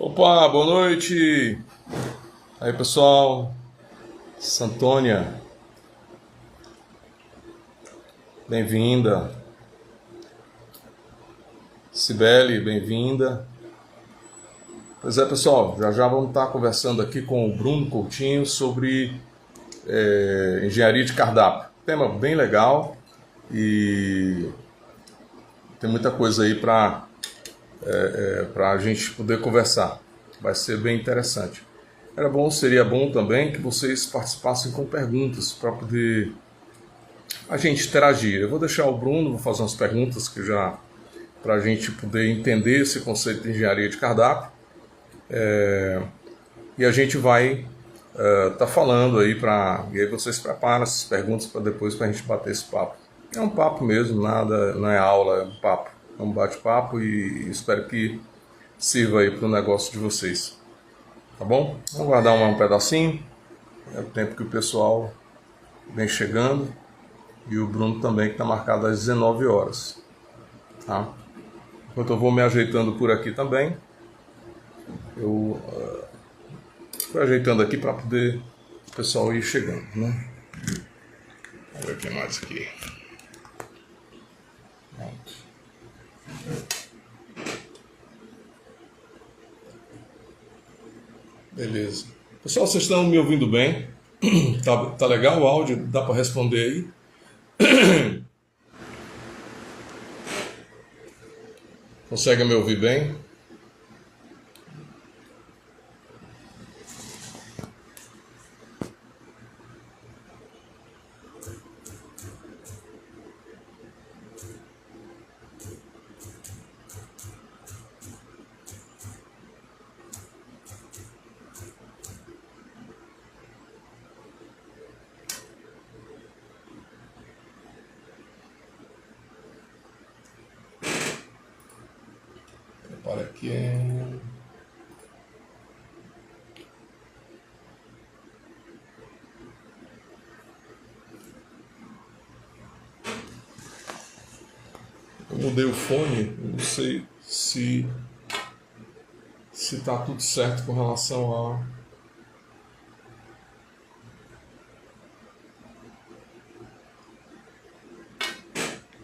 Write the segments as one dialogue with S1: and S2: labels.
S1: Opa, boa noite! Aí pessoal, Santônia, bem-vinda. Cibele, bem-vinda. Pois é pessoal, já vamos estar conversando aqui com o Bruno Coutinho sobre engenharia de cardápio. Tema bem legal e tem muita coisa aí para a gente poder conversar. Vai ser bem interessante. Seria bom também que vocês participassem com perguntas para poder a gente interagir. Eu vou deixar o Bruno, vou fazer umas perguntas para a gente poder entender esse conceito de engenharia de cardápio. E a gente vai tá falando aí e aí vocês preparam essas perguntas para depois para a gente bater esse papo. É um papo mesmo, nada, não é aula, é um papo. É um bate-papo e espero que sirva aí para o negócio de vocês. Tá bom? Vamos guardar um pedacinho. É o tempo que o pessoal vem chegando. E o Bruno também, que está marcado às 19 horas. Tá? Enquanto eu vou me ajeitando por aqui também, eu estou ajeitando aqui para poder o pessoal ir chegando, né? Vamos ver o que mais aqui. Pronto. Beleza. Pessoal, vocês estão me ouvindo bem? Tá legal o áudio? Dá para responder aí? Consegue me ouvir bem? Para aqui. Eu mudei o fone, não sei se tá tudo certo com relação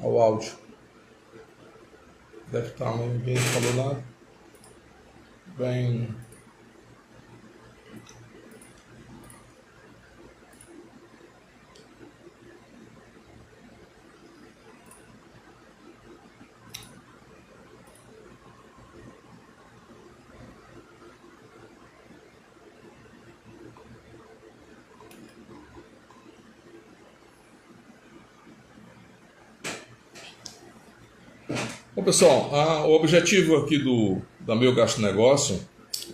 S1: ao áudio. Deve estar, mas ninguém falou nada. Bem. Bom, pessoal, o objetivo aqui da Meu Gasto Negócio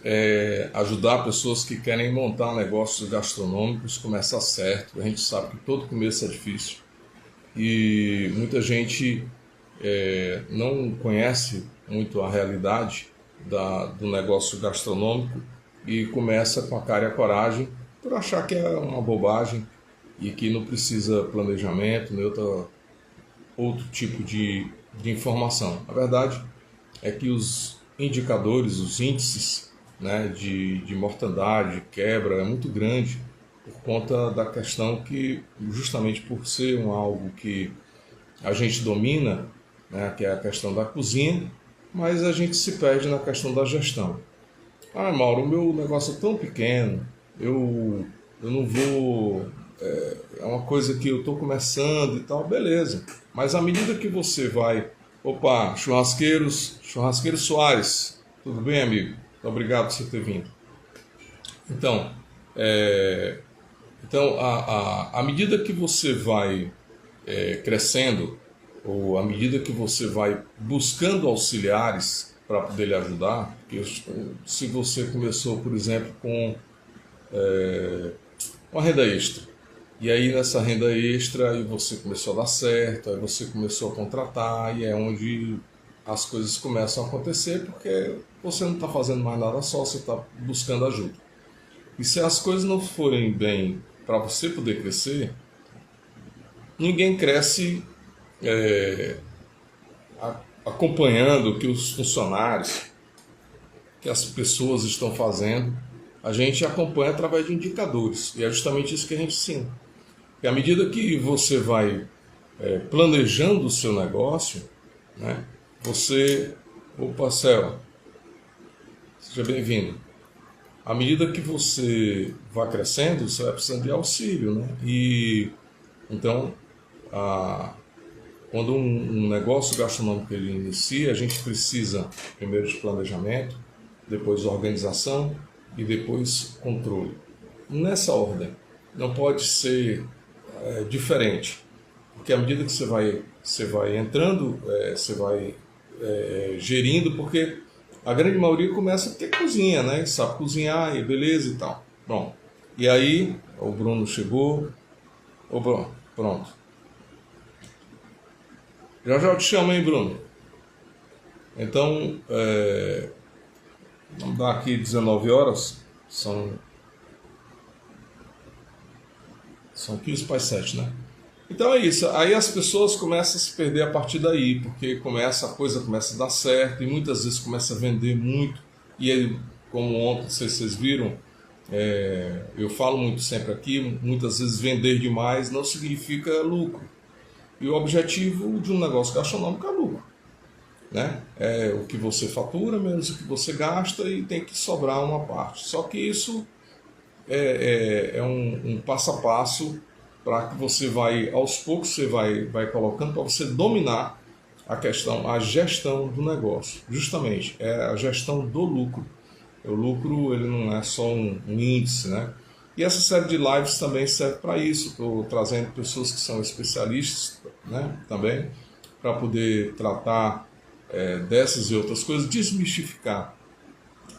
S1: é ajudar pessoas que querem montar negócios gastronômicos, começar certo. A gente sabe que todo começo é difícil e muita gente não conhece muito a realidade do negócio gastronômico e começa com a cara e a coragem por achar que é uma bobagem e que não precisa planejamento, nem outro tipo de informação. A verdade é que os indicadores, os índices, né, de mortandade, quebra, é muito grande por conta da questão que, justamente por ser algo que a gente domina, né, que é a questão da cozinha, mas a gente se perde na questão da gestão. Mauro, o meu negócio é tão pequeno, eu não vou... É uma coisa que eu estou começando e tal, beleza. Mas à medida que você vai... Opa, Churrasqueiro Soares, tudo bem, amigo? Muito obrigado por você ter vindo. Então, à medida que você vai crescendo, ou à medida que você vai buscando auxiliares para poder lhe ajudar, porque se você começou, por exemplo, com uma renda extra, e aí nessa renda extra aí você começou a dar certo, aí você começou a contratar, e é onde as coisas começam a acontecer, porque você não está fazendo mais nada só, você está buscando ajuda. E se as coisas não forem bem para você poder crescer, ninguém cresce acompanhando que os funcionários que as pessoas estão fazendo, a gente acompanha através de indicadores. E é justamente isso que a gente ensina. E à medida que você vai planejando o seu negócio, né, você... Opa, Céu, seja bem-vindo. À medida que você vai crescendo, você vai precisando de auxílio, né? E então, quando um negócio gastronômico ele inicia, a gente precisa primeiro de planejamento, depois organização e depois controle. Nessa ordem, não pode ser diferente, porque à medida que você vai entrando, você vai gerindo, porque a grande maioria começa porque cozinha, né? Sabe cozinhar e beleza e tal. Bom, e aí o Bruno chegou. Ô, Bruno, pronto. Já já eu te chamo, hein, Bruno? Então, vamos dar aqui 19 horas. São 15 para as 7, né? Então é isso. Aí as pessoas começam a se perder a partir daí, porque a coisa começa a dar certo e muitas vezes começa a vender muito. E aí, como ontem vocês viram, eu falo muito sempre aqui, muitas vezes vender demais não significa lucro. E o objetivo de um negócio gastronômico é lucro, né? É o que você fatura menos o que você gasta e tem que sobrar uma parte. Só que isso é um passo a passo para que você vai, aos poucos, você vai colocando para você dominar a gestão do negócio. Justamente, é a gestão do lucro. O lucro ele não é só um índice, né? E essa série de lives também serve para isso. Estou trazendo pessoas que são especialistas, né, também, para poder tratar dessas e outras coisas, desmistificar.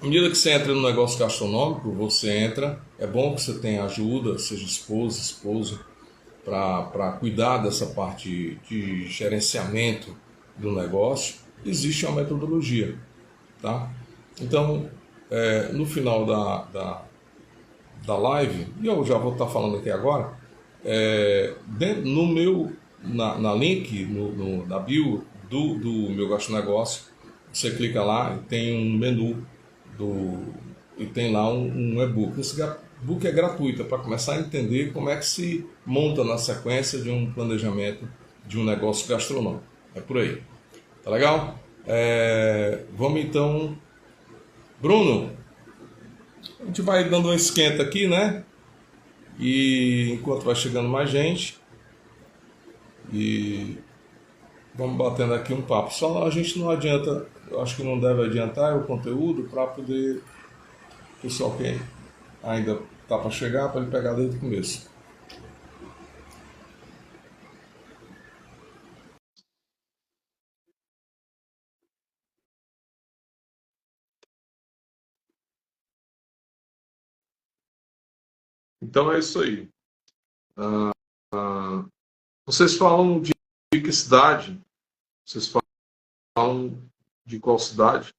S1: À medida que você entra no negócio gastronômico, você entra, é bom que você tenha ajuda, seja esposa, esposo, para cuidar dessa parte de gerenciamento do negócio. Existe uma metodologia, tá? Então, no final da live, e eu já vou estar falando aqui agora, na link, na bio do meu gastronegócio, você clica lá e tem um menu e tem lá um e-book. Esse e-book é gratuito, para começar a entender como é que se monta na sequência de um planejamento de um negócio gastronômico. É por aí. Tá legal? Vamos então... Bruno, a gente vai dando um esquenta aqui, né? E enquanto vai chegando mais gente, e vamos batendo aqui um papo. Só a gente não adianta, eu acho que não deve adiantar o conteúdo para poder o pessoal que ainda tá para chegar, para ele pegar desde o começo. Então é isso aí. Vocês falam de que cidade? Vocês falam de qual cidade?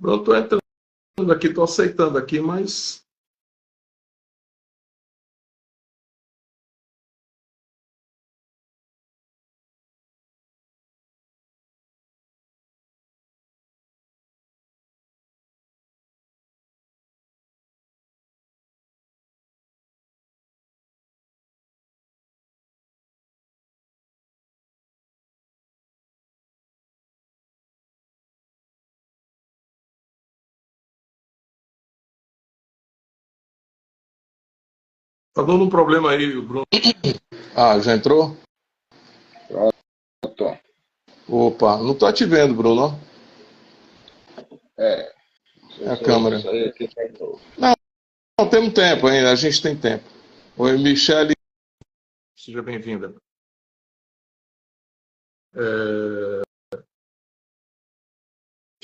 S1: Eu estou entrando aqui, estou aceitando aqui, mas... Tá dando um problema aí, Bruno. Ah, já entrou?
S2: Pronto.
S1: Opa, não tô te vendo, Bruno.
S2: É,
S1: É a
S2: deixa eu
S1: câmera.
S2: sair aqui de novo.
S1: Não, temos tempo ainda, a gente tem tempo. Oi, Michele, seja bem-vinda.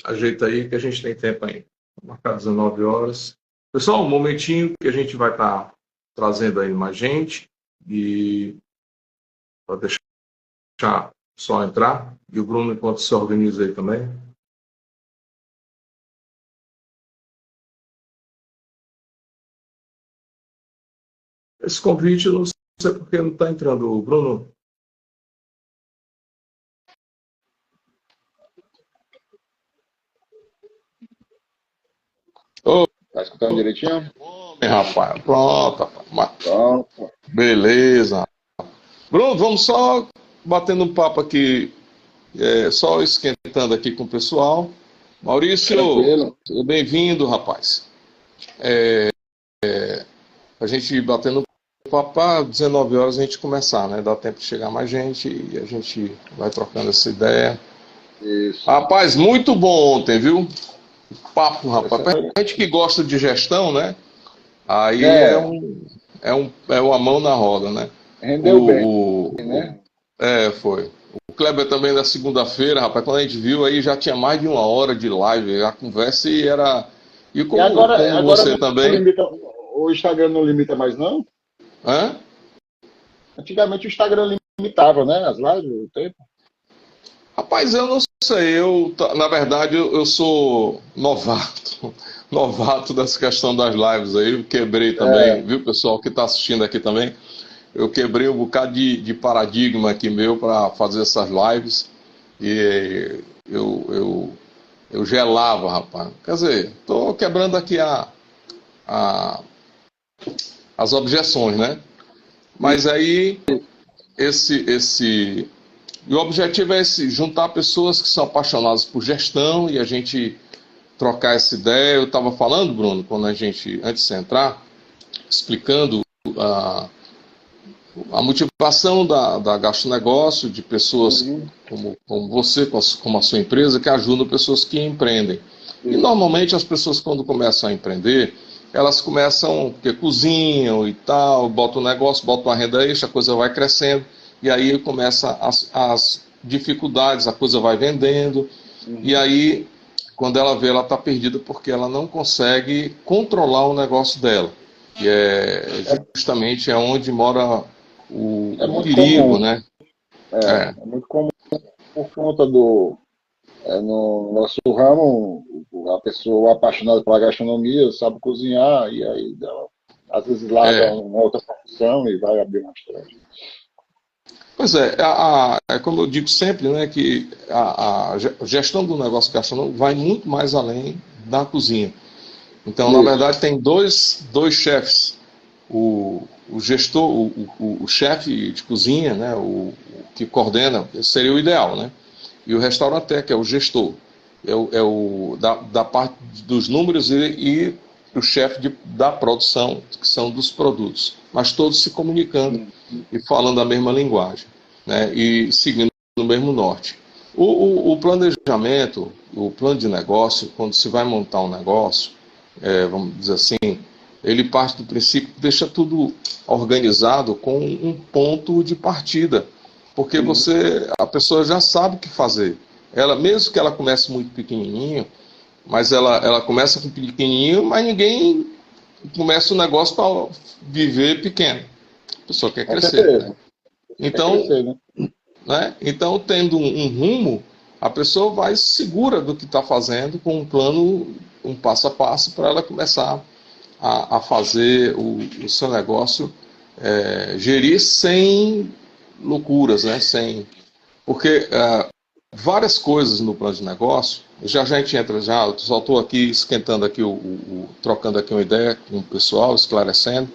S1: Ajeita aí que a gente tem tempo ainda. Vou marcar 19 horas. Pessoal, um momentinho que a gente vai estar trazendo aí mais gente e para deixar só entrar. E o Bruno, enquanto se organiza aí também. Esse convite, eu não sei por que não está entrando, Bruno.
S2: Ô, tá escutando direitinho?
S1: Rapaz, pronto, rapaz.
S2: Pronto.
S1: Beleza. Bruno, vamos só batendo um papo aqui, só esquentando aqui com o pessoal. Maurício,
S2: Tranquilo.
S1: seja bem-vindo, rapaz. A gente batendo um papo para 19 horas a gente começar, né? Dá tempo de chegar mais gente e a gente vai trocando essa ideia.
S2: Isso.
S1: Rapaz, muito bom ontem, viu? Papo, rapaz.
S2: Essa
S1: Pra
S2: foi...
S1: gente que gosta de gestão, né? Aí
S2: É,
S1: é uma mão na roda, né?
S2: rendeu bem,
S1: O, o,
S2: né?
S1: Foi. O Kleber também na segunda-feira, rapaz, quando a gente viu aí já tinha mais de 1 hora de live, a conversa e era. E
S2: E
S1: como
S2: agora
S1: você
S2: não
S1: também.
S2: limita, o Instagram não limita mais, não?
S1: Hã?
S2: Antigamente o Instagram limitava, né? As lives, o tempo.
S1: Rapaz, eu não sei, na verdade, eu sou novato, novato dessa questão das lives aí, eu quebrei também,
S2: É,
S1: viu, pessoal que está assistindo aqui também, eu quebrei um bocado de paradigma aqui meu para fazer essas lives, e eu gelava, rapaz. Quer dizer, estou quebrando aqui a- as objeções, né? Mas aí, e o objetivo é esse, juntar pessoas que são apaixonadas por gestão e a gente trocar essa ideia. Eu estava falando, Bruno, quando antes de entrar, explicando a, a motivação da Gasto Negócio, de pessoas
S2: uhum,
S1: como você, como a sua empresa, que ajudam pessoas que empreendem. E
S2: isso.
S1: normalmente as pessoas, quando começam a empreender, elas começam, porque cozinham e tal, botam um negócio, botam uma renda extra, a coisa vai crescendo, e aí começa as dificuldades, a coisa vai vendendo, e
S2: Uhum.
S1: aí, quando ela vê, ela está perdida porque ela não consegue controlar o negócio dela. E justamente é onde mora
S2: É
S1: o
S2: muito
S1: perigo,
S2: comum.
S1: né? É,
S2: É muito comum por conta do. No nosso ramo, a pessoa apaixonada pela gastronomia sabe cozinhar, e aí ela, às vezes larga
S1: é.
S2: uma outra profissão e vai abrir um restaurante.
S1: Pois é, é como eu digo sempre, né, que a gestão do negócio gastronômico vai muito mais além da cozinha. Então, na
S2: Isso.
S1: verdade, tem dois chefes. O gestor, o chefe de cozinha, né, o que coordena, seria o ideal, né? E o restaurante que é o gestor, da parte dos números e o chefe da produção, que são dos produtos. Mas todos se comunicando
S2: Hum.
S1: e falando a mesma linguagem, né? E seguindo o mesmo norte. O planejamento, o plano de negócio, quando se vai montar um negócio, vamos dizer assim, ele parte do princípio que deixa tudo organizado com um ponto de partida, porque
S2: Uhum.
S1: a pessoa já sabe o que fazer. Ela, mesmo que ela comece muito pequenininho, mas ela começa com pequenininho, mas ninguém começa o negócio para viver pequeno. A pessoa quer
S2: Com
S1: crescer, né?
S2: certeza. Quer
S1: Então,
S2: crescer, né?
S1: então, tendo um rumo, a pessoa vai segura do que está fazendo, com um plano, um passo a passo, para ela começar a fazer o seu negócio gerir sem loucuras, né? Porque várias coisas no plano de negócio, já a gente entra já, eu só estou aqui esquentando aqui, trocando aqui uma ideia com o pessoal, esclarecendo.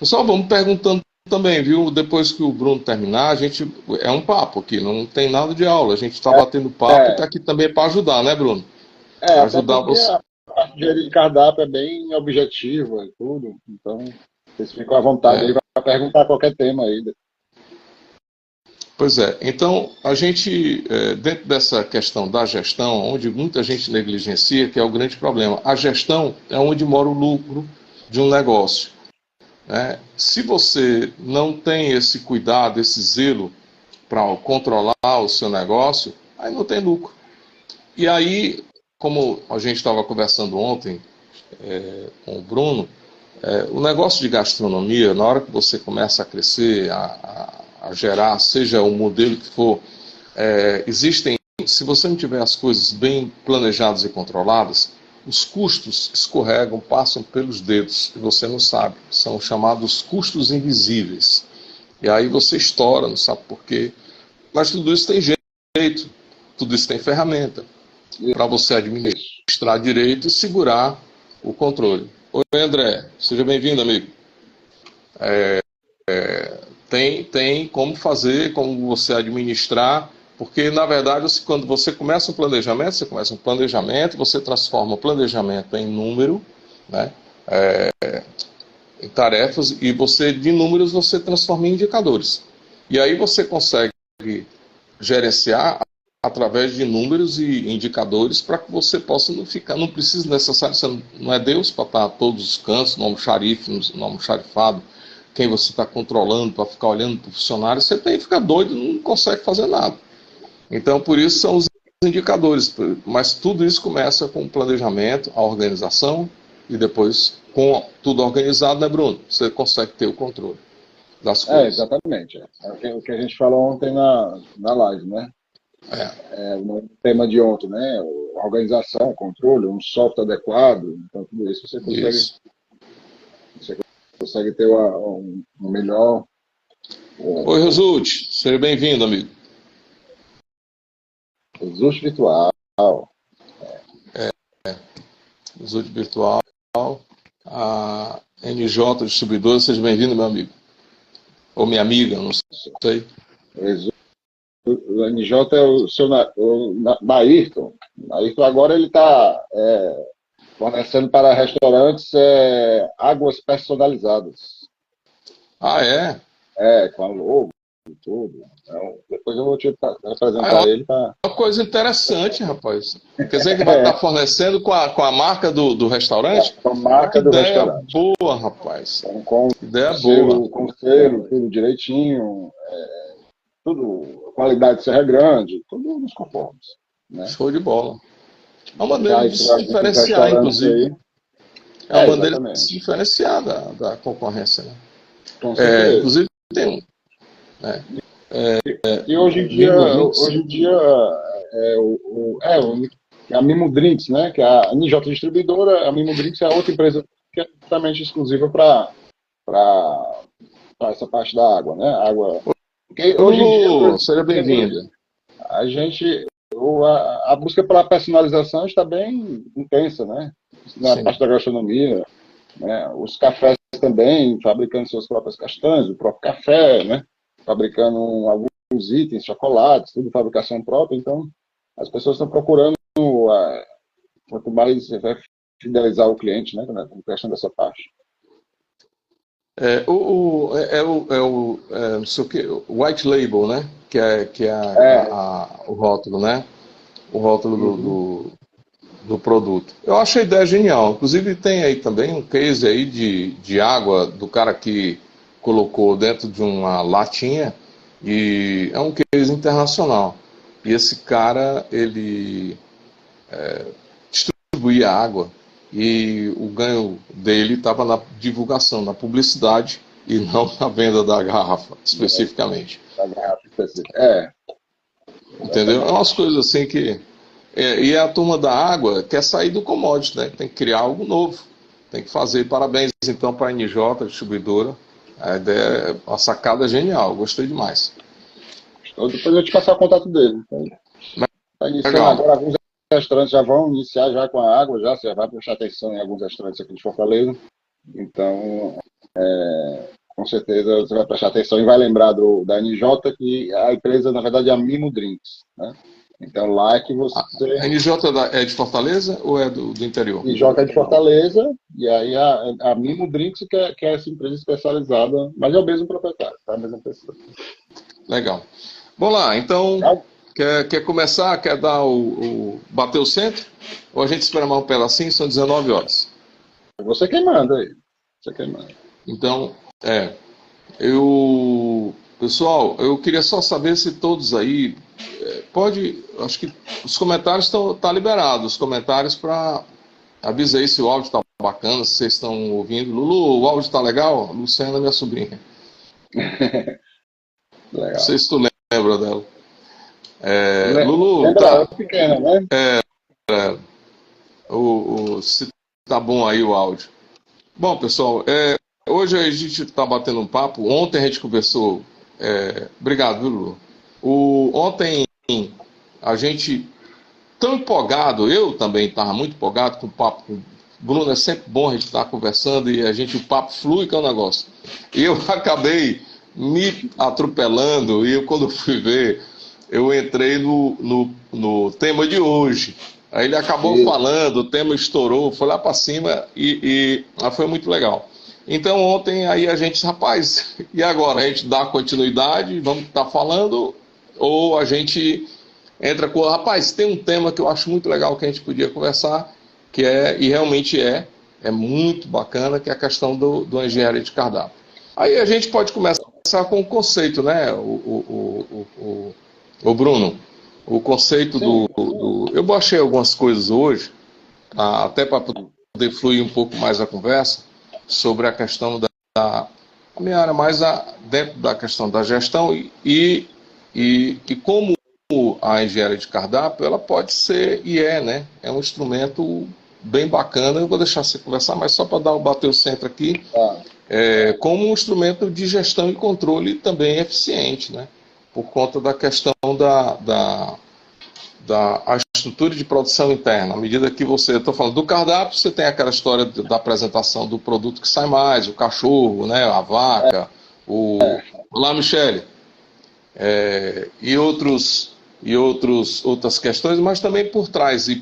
S1: Pessoal, vamos perguntando também, viu? Depois que o Bruno terminar, a gente é um papo aqui, não tem nada de aula, a gente está batendo papo e está
S2: É,
S1: aqui também para ajudar, né, Bruno?
S2: até
S1: Ajudar
S2: porque
S1: você.
S2: a parte de cardápio é bem objetiva e tudo. Então, vocês ficam à vontade aí
S1: É,
S2: para perguntar qualquer tema aí.
S1: pois é, então a gente, dentro dessa questão da gestão, onde muita gente negligencia, que é o grande problema, a gestão é onde mora o lucro de um negócio, né? Se você não tem esse cuidado, esse zelo para controlar o seu negócio, aí não tem lucro. E aí, como a gente estava conversando ontem com o Bruno, o negócio de gastronomia, na hora que você começa a crescer, a gerar, seja o modelo que for, existem, se você não tiver as coisas bem planejadas e controladas, os custos escorregam, passam pelos dedos e você não sabe. São chamados custos invisíveis. E aí você estoura, não sabe por quê. Mas tudo isso tem jeito, tudo isso tem ferramenta para você administrar direito e segurar o controle. Oi, André, seja bem-vindo, amigo. Tem como fazer, como você administrar, porque, na verdade, quando você começa um planejamento, você transforma o planejamento em número, né, em tarefas, e de números você transforma em indicadores. E aí você consegue gerenciar através de números e indicadores para que você possa não precisa necessariamente, você não é Deus para estar a todos os cantos, no almoxarifado, quem você está controlando para ficar olhando para o funcionário, você tem que ficar doido, não consegue fazer nada. Então, por isso são os indicadores, mas tudo isso começa com o planejamento, a organização, e depois, com tudo organizado, né, Bruno? Você consegue ter o controle das coisas.
S2: Exatamente. O que a gente falou ontem na live, né? No tema de ontem, né? A organização, controle, um software adequado, então tudo isso você consegue ter um melhor...
S1: Oi, Result, seja bem-vindo, amigo.
S2: Result Virtual.
S1: Result Virtual, a NJ Distribuidora, seja bem-vindo, meu amigo. Ou minha amiga, não sei.
S2: O NJ é o seu Nairton. Nairton agora ele está fornecendo para restaurantes águas personalizadas.
S1: Ah, é?
S2: Com a logo e tudo. Então, depois eu vou te apresentar ele para...
S1: Uma coisa interessante, rapaz. Quer dizer que vai estar fornecendo com a marca do restaurante?
S2: Com a marca do restaurante.
S1: Boa, rapaz.
S2: Então, com
S1: ideia boa.
S2: Com selo, tudo direitinho, tudo, a qualidade de Serra Grande, tudo nos conformes. Né?
S1: Show de bola. É uma maneira de se diferenciar, inclusive. É uma maneira de se diferenciar da concorrência. Né? Inclusive, tem um.
S2: E hoje em dia a Mimo Drinks, né? Que é a NJ Distribuidora, a Mimo Drinks é a outra empresa que é totalmente exclusiva para essa parte da água, né?
S1: Hoje em dia, seja bem-vindo.
S2: A busca pela personalização está bem intensa, né? Na parte da gastronomia, né? Os cafés também, fabricando suas próprias castanhas, o próprio café, né? Fabricando alguns itens, chocolates, tudo fabricação própria. Então, as pessoas estão procurando, quanto mais vai fidelizar o cliente, né? Com questão dessa parte.
S1: Não sei o que, white label, né? Que é o rótulo, né? O rótulo do produto. Eu acho a ideia genial. Inclusive tem aí também um case aí de água do cara que colocou dentro de uma latinha, e é um case internacional. E esse cara, ele distribuía água, e o ganho dele estava na divulgação, na publicidade, e não na venda da garrafa, especificamente.
S2: Da garrafa específica,
S1: Entendeu? É umas coisas assim que... e a turma da água quer sair do commodity, né? Tem que criar algo novo. Tem que fazer. Parabéns, então, para a NJ, distribuidora. A ideia, a sacada é genial. Gostei demais.
S2: Então, depois eu vou te passar o contato dele. Então, tá iniciando agora, alguns restaurantes já vão iniciar já com a água, você vai prestar atenção em alguns restaurantes aqui de Fortaleza. Então, com certeza você vai prestar atenção e vai lembrar da NJ, que a empresa, na verdade, é a Mimo Drinks, né? Então lá é que você...
S1: A NJ é de Fortaleza ou é do interior?
S2: A NJ é de Fortaleza, e aí a Mimo Drinks que é essa empresa especializada, mas é o mesmo proprietário, tá? A mesma pessoa.
S1: Legal. Vamos lá, então, quer começar? Quer dar bater o centro? Ou a gente espera mais um pedacinho? São 19 horas.
S2: Você quem manda aí. Você quem manda.
S1: Então, pessoal, eu queria só saber se todos aí... acho que os comentários estão liberados, os comentários para... Avisa aí se o áudio está bacana, se vocês estão ouvindo. Lulu, o áudio está legal? Luciana, minha sobrinha.
S2: Legal.
S1: Não sei se tu lembra dela. Lulu,
S2: lembra, tá... pequena, né?
S1: se tá bom aí o áudio. Bom, pessoal, hoje a gente está batendo um papo. Ontem a gente conversou. Obrigado, viu, Lu? Ontem a gente, tão empolgado, eu também estava muito empolgado com o papo com o Bruno. É sempre bom a gente estar conversando e o papo flui, que é um negócio. E eu acabei me atropelando e quando fui ver, eu entrei no tema de hoje. Aí ele acabou falando, o tema estourou, foi lá para cima e foi muito legal. Então ontem aí a gente, rapaz, e agora? A gente dá continuidade, vamos estar falando, ou a gente entra com, rapaz, tem um tema que eu acho muito legal que a gente podia conversar, e realmente é muito bacana, que é a questão do engenharia de cardápio. Aí a gente pode começar com o conceito, né, o Bruno? O conceito eu baixei algumas coisas hoje, até para poder fluir um pouco mais a conversa, sobre a questão a minha área mais dentro da questão da gestão e como a engenharia de cardápio, ela pode ser, né? É um instrumento bem bacana. Eu vou deixar você conversar, mas só para bater o centro aqui, como um instrumento de gestão e controle também eficiente, né? Por conta da questão da estrutura de produção interna. À medida que eu estou falando do cardápio, você tem aquela história da apresentação do produto que sai mais, o cachorro, né, a vaca, Olá, Michele. Outras questões, mas também por trás e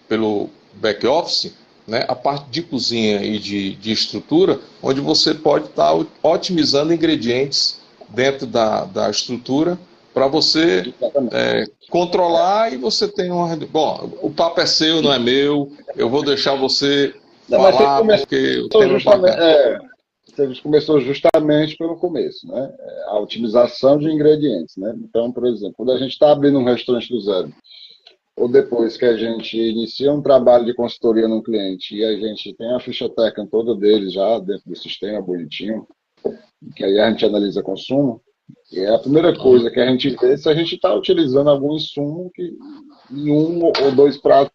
S1: pelo back-office, né, a parte de cozinha e de estrutura, onde você pode estar otimizando ingredientes dentro da estrutura para você controlar e você tem uma... Bom, o papo é seu, não é meu, eu vou deixar você falar, porque o tema
S2: você começou justamente pelo começo, né? A otimização de ingredientes, né? Então, por exemplo, quando a gente está abrindo um restaurante do zero, ou depois que a gente inicia um trabalho de consultoria num cliente e a gente tem a ficha técnica toda deles já dentro do sistema, bonitinho, que aí a gente analisa consumo, e é a primeira coisa que a gente vê se a gente está utilizando algum insumo que em um ou dois pratos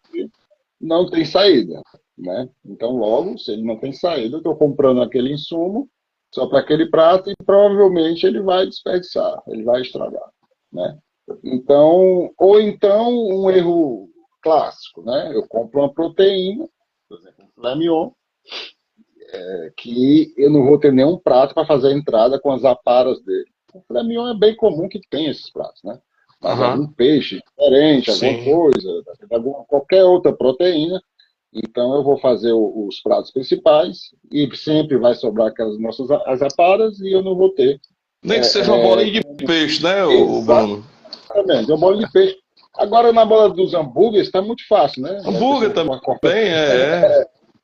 S2: não tem saída, né? Então, logo, se ele não tem saída, eu estou comprando aquele insumo só para aquele prato e provavelmente ele vai desperdiçar, ele vai estragar, né? Então, ou então um erro clássico, né? Eu compro uma proteína, por exemplo, um filé mignon, que eu não vou ter nenhum prato para fazer a entrada com as aparas dele. O filé mignon é bem comum que tenha esses pratos, né? Mas algum peixe diferente, alguma coisa, qualquer outra proteína. Então eu vou fazer os pratos principais e sempre vai sobrar aquelas nossas as aparas e eu não vou ter.
S1: Nem que seja uma bolinha de peixe, né, Bruno?
S2: Exatamente, uma bola de peixe. Agora na bola dos hambúrgueres está muito fácil, né?
S1: Hambúrguer também,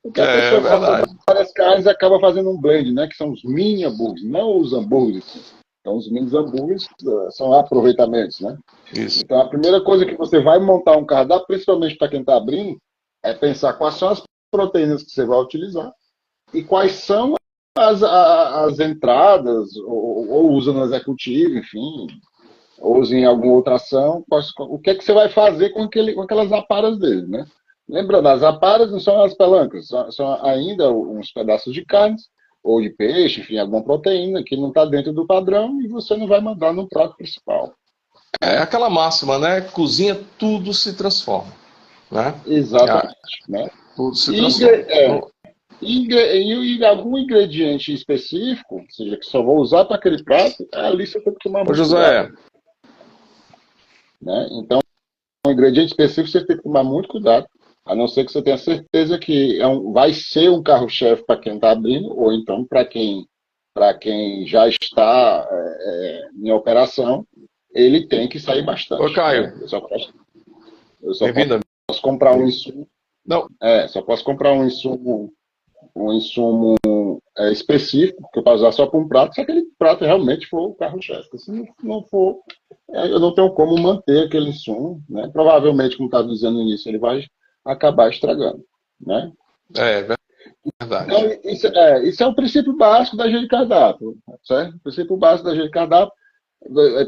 S2: Porque a pessoa corta várias carnes e acaba fazendo um blend, né? Que são os mini hambúrgueres, não os hambúrgueres. Então, os mini hambúrgueres são aproveitamentos, né?
S1: Isso.
S2: Então, a primeira coisa que você vai montar um cardápio, principalmente para quem está abrindo, é pensar quais são as proteínas que você vai utilizar e quais são as entradas, ou usa no executivo, enfim, ou usa em alguma outra ação, o que é que você vai fazer com aquelas aparas dele, né? Lembrando, as aparas não são as pelancas, são ainda uns pedaços de carne, ou de peixe, enfim, alguma proteína que não está dentro do padrão e você não vai mandar no prato principal.
S1: É aquela máxima, né? Cozinha, tudo se transforma. Né?
S2: Exatamente. Né?
S1: Tudo se transforma.
S2: E algum ingrediente específico, ou seja, que só vou usar para aquele prato, ali você tem que tomar muito cuidado. Né? Então, um ingrediente específico você tem que tomar muito cuidado, a não ser que você tenha certeza que vai ser um carro-chefe para quem está abrindo, ou então para quem já está em operação, ele tem que sair bastante.
S1: Ô, Caio.
S2: Né? Eu só posso comprar um insumo.
S1: Não.
S2: Só posso comprar um insumo específico, que eu posso usar só para um prato, se aquele prato realmente for o carro-chefe. Se não for, eu não tenho como manter aquele insumo, né? Provavelmente, como estava dizendo no início, ele vai acabar estragando, né?
S1: É verdade.
S2: Então, isso é o princípio básico da engenharia de cardápio, certo? O princípio básico da engenharia de cardápio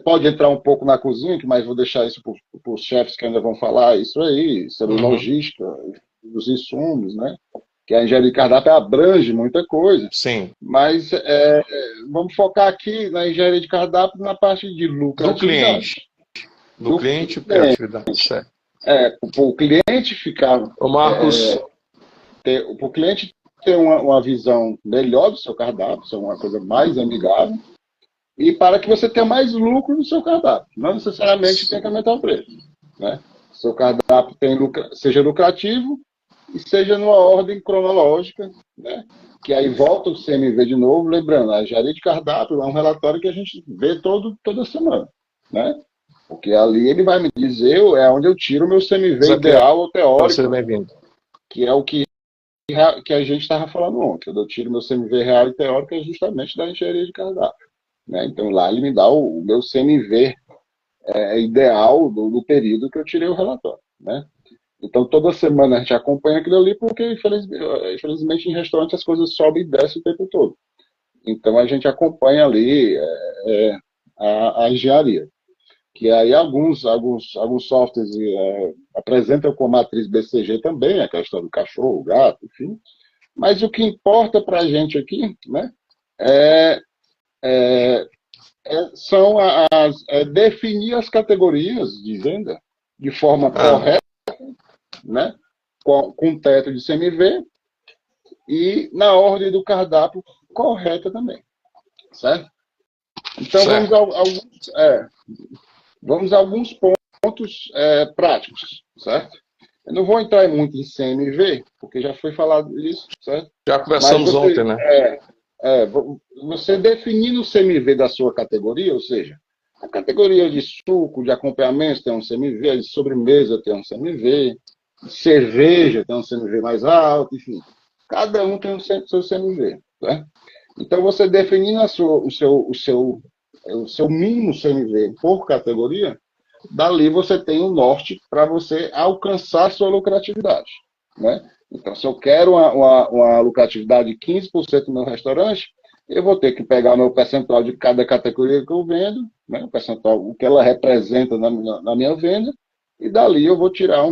S2: pode entrar um pouco na cozinha, mas vou deixar isso para os chefes que ainda vão falar isso aí, sobre logística, os insumos, né? Que a engenharia de cardápio abrange muita coisa.
S1: Sim.
S2: Mas vamos focar aqui na engenharia de cardápio na parte de
S1: Do
S2: lucratividade.
S1: cliente. Do cliente e criatividade, certo.
S2: Para o cliente ficar...
S1: Ô Marcos...
S2: para o cliente ter uma visão melhor do seu cardápio, ser uma coisa mais amigável, e para que você tenha mais lucro no seu cardápio. Não necessariamente tem que aumentar o preço. Né? Seu cardápio seja lucrativo e seja numa ordem cronológica, né? Que aí volta o CMV de novo, lembrando, a engenharia de cardápio é um relatório que a gente vê toda semana. Né? Porque ali ele vai me dizer onde eu tiro o meu CMV ideal ou teórico,
S1: seja bem-vindo.
S2: Que é o que a gente estava falando ontem. Eu tiro meu CMV real e teórico é justamente da engenharia de cardápio. Né? Então lá ele me dá o meu CMV ideal do período que eu tirei o relatório. Né? Então toda semana a gente acompanha aquilo ali, porque infelizmente em restaurante as coisas sobem e descem o tempo todo. Então a gente acompanha ali a engenharia. Que aí alguns softwares apresentam com matriz BCG também, a questão do cachorro, gato, enfim. Mas o que importa para a gente aqui, né, são definir as categorias de venda de forma correta, né, com teto de CMV e na ordem do cardápio correta também, certo? Então
S1: certo.
S2: vamos a alguns pontos práticos, certo? Eu não vou entrar muito em CMV, porque já foi falado isso, certo?
S1: Já conversamos ontem, né?
S2: Você definindo o CMV da sua categoria, ou seja, a categoria de suco, de acompanhamento tem um CMV, a de sobremesa tem um CMV, cerveja tem um CMV mais alto, enfim. Cada um tem o seu CMV, né? Então, você definindo o seu mínimo CMV por categoria, dali você tem um norte para você alcançar a sua lucratividade. Né? Então, se eu quero uma lucratividade de 15% no meu restaurante, eu vou ter que pegar o meu percentual de cada categoria que eu vendo, né? O percentual, o que ela representa na minha venda, e dali eu vou tirar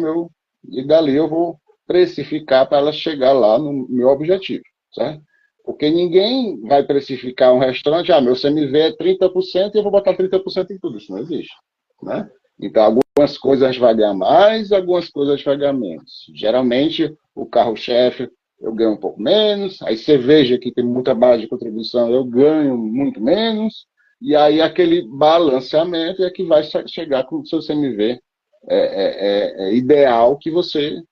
S2: e dali eu vou precificar para ela chegar lá no meu objetivo. Certo? Porque ninguém vai precificar um restaurante, meu CMV é 30% e eu vou botar 30% em tudo. Isso não existe. Né? Então, algumas coisas a gente vai ganhar mais, algumas coisas a gente vai ganhar menos. Geralmente, o carro-chefe eu ganho um pouco menos, aí cerveja, que tem muita base de contribuição, eu ganho muito menos, e aí aquele balanceamento é que vai chegar com o seu CMV ideal que você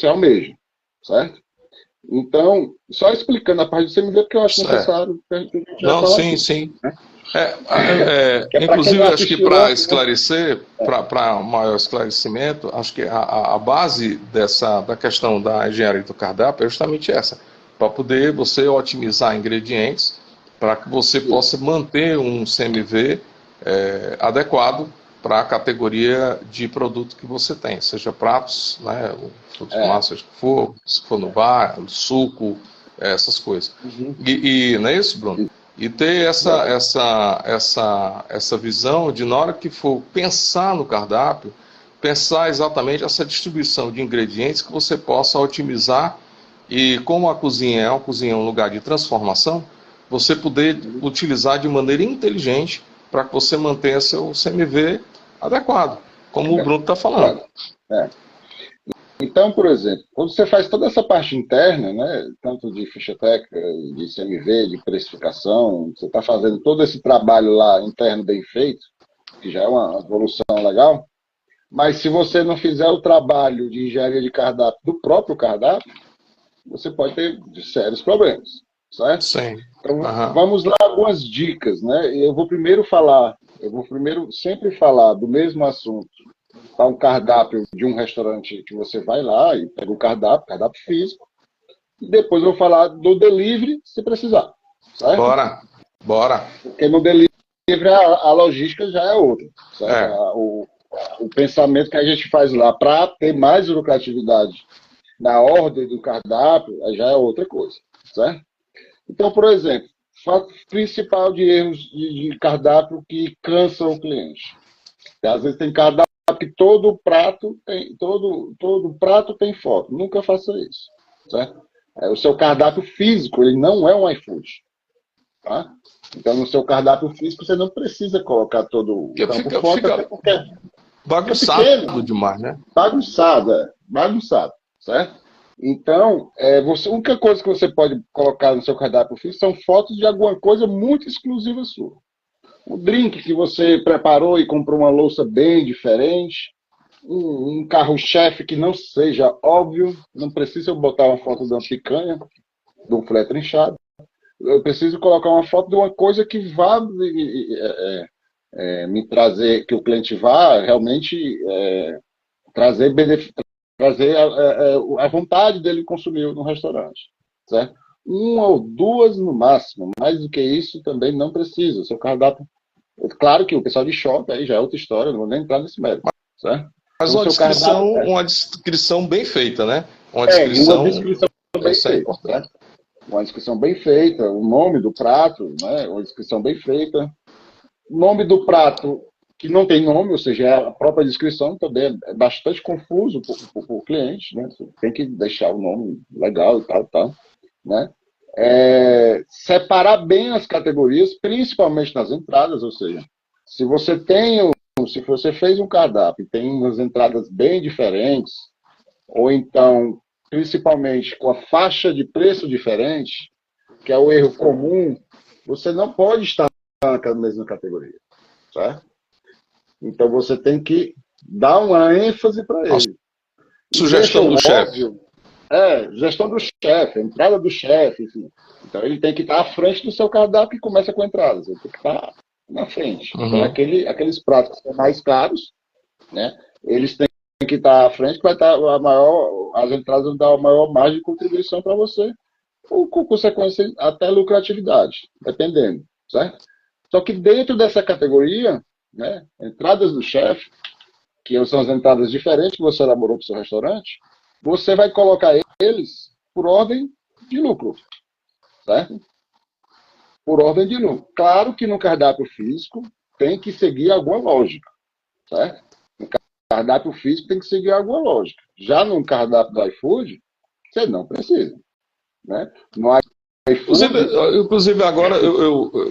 S2: almeja. Certo? Então, só explicando a parte do CMV, porque eu acho necessário.
S1: Não, sim,
S2: aqui,
S1: sim.
S2: Né?
S1: Inclusive, acho que para esclarecer, para um maior esclarecimento, acho que a base da questão da engenharia do cardápio é justamente essa, para poder você otimizar ingredientes, para que você possa manter um CMV adequado para a categoria de produto que você tem, seja pratos, né, frutos do mar, seja se for no bar, suco, essas coisas. E não é isso, Bruno? E ter essa visão de, na hora que for pensar no cardápio, pensar exatamente essa distribuição de ingredientes que você possa otimizar, e como a cozinha é um lugar de transformação, você poder utilizar de maneira inteligente para que você mantenha seu CMV adequado, como o Bruno está falando.
S2: Então, por exemplo, quando você faz toda essa parte interna, né, tanto de ficha técnica, de CMV, de precificação, você está fazendo todo esse trabalho lá interno bem feito, que já é uma evolução legal, mas se você não fizer o trabalho de engenharia de cardápio do próprio cardápio, você pode ter sérios problemas, certo?
S1: Sim.
S2: Então, vamos lá, algumas dicas, né? Eu vou primeiro sempre falar do mesmo assunto para um cardápio de um restaurante que você vai lá e pega o cardápio físico, e depois eu vou falar do delivery, se precisar, certo?
S1: Bora.
S2: Porque no delivery a logística já é outra, certo? O pensamento que a gente faz lá para ter mais lucratividade na ordem do cardápio já é outra coisa, certo? Então, por exemplo, fato principal de erros de cardápio que cansam o cliente. Às vezes tem cardápio sabe que todo prato tem foto. Nunca faça isso, certo? O seu cardápio físico, ele não é um iFood, tá? Então, no seu cardápio físico, você não precisa colocar todo o campo foto, até porque
S1: bagunçado
S2: pequeno,
S1: demais, né?
S2: bagunçado, certo? Então, a única coisa que você pode colocar no seu cardápio físico são fotos de alguma coisa muito exclusiva sua. O drink que você preparou e comprou uma louça bem diferente, um carro-chefe que não seja óbvio, não precisa eu botar uma foto de uma picanha, de um filé trinchado. Eu preciso colocar uma foto de uma coisa que vá me trazer, que o cliente vá realmente trazer trazer a vontade dele consumir no restaurante, certo? Uma ou duas no máximo, mais do que isso também não precisa. O seu cardápio, claro que o pessoal de shopping aí já é outra história, não vou nem entrar nesse mérito, certo?
S1: Mas uma descrição bem feita, né?
S2: Uma descrição bem feita, certo? Uma descrição bem feita, o nome do prato, né? Uma descrição bem feita. O nome do prato que não tem nome, ou seja, a própria descrição também é bastante confuso para o cliente, né? Você tem que deixar o nome legal e tal, né? Separar bem as categorias, principalmente nas entradas, ou seja, se você fez um cardápio e tem umas entradas bem diferentes, ou então, principalmente com a faixa de preço diferente, que é o erro comum, você não pode estar na mesma categoria, certo? Então você tem que dar uma ênfase para ele.
S1: Sugestão do chefe.
S2: Gestão do chefe, entrada do chefe, enfim. Então ele tem que estar à frente do seu cardápio que começa com entradas. Ele tem que estar na frente.
S1: Uhum.
S2: Então, aqueles pratos que são mais caros, né? Eles têm que estar à frente, que vai estar as entradas vão dar a maior margem de contribuição para você, ou com consequência até lucratividade, dependendo, certo? Só que dentro dessa categoria, né, entradas do chefe, que são as entradas diferentes que você elaborou para o seu restaurante, você vai colocar eles por ordem de lucro, certo? Por ordem de lucro. Claro que no cardápio físico tem que seguir alguma lógica, certo? No cardápio físico tem que seguir alguma lógica. Já no cardápio do iFood, você não precisa, né? No
S1: Inclusive agora,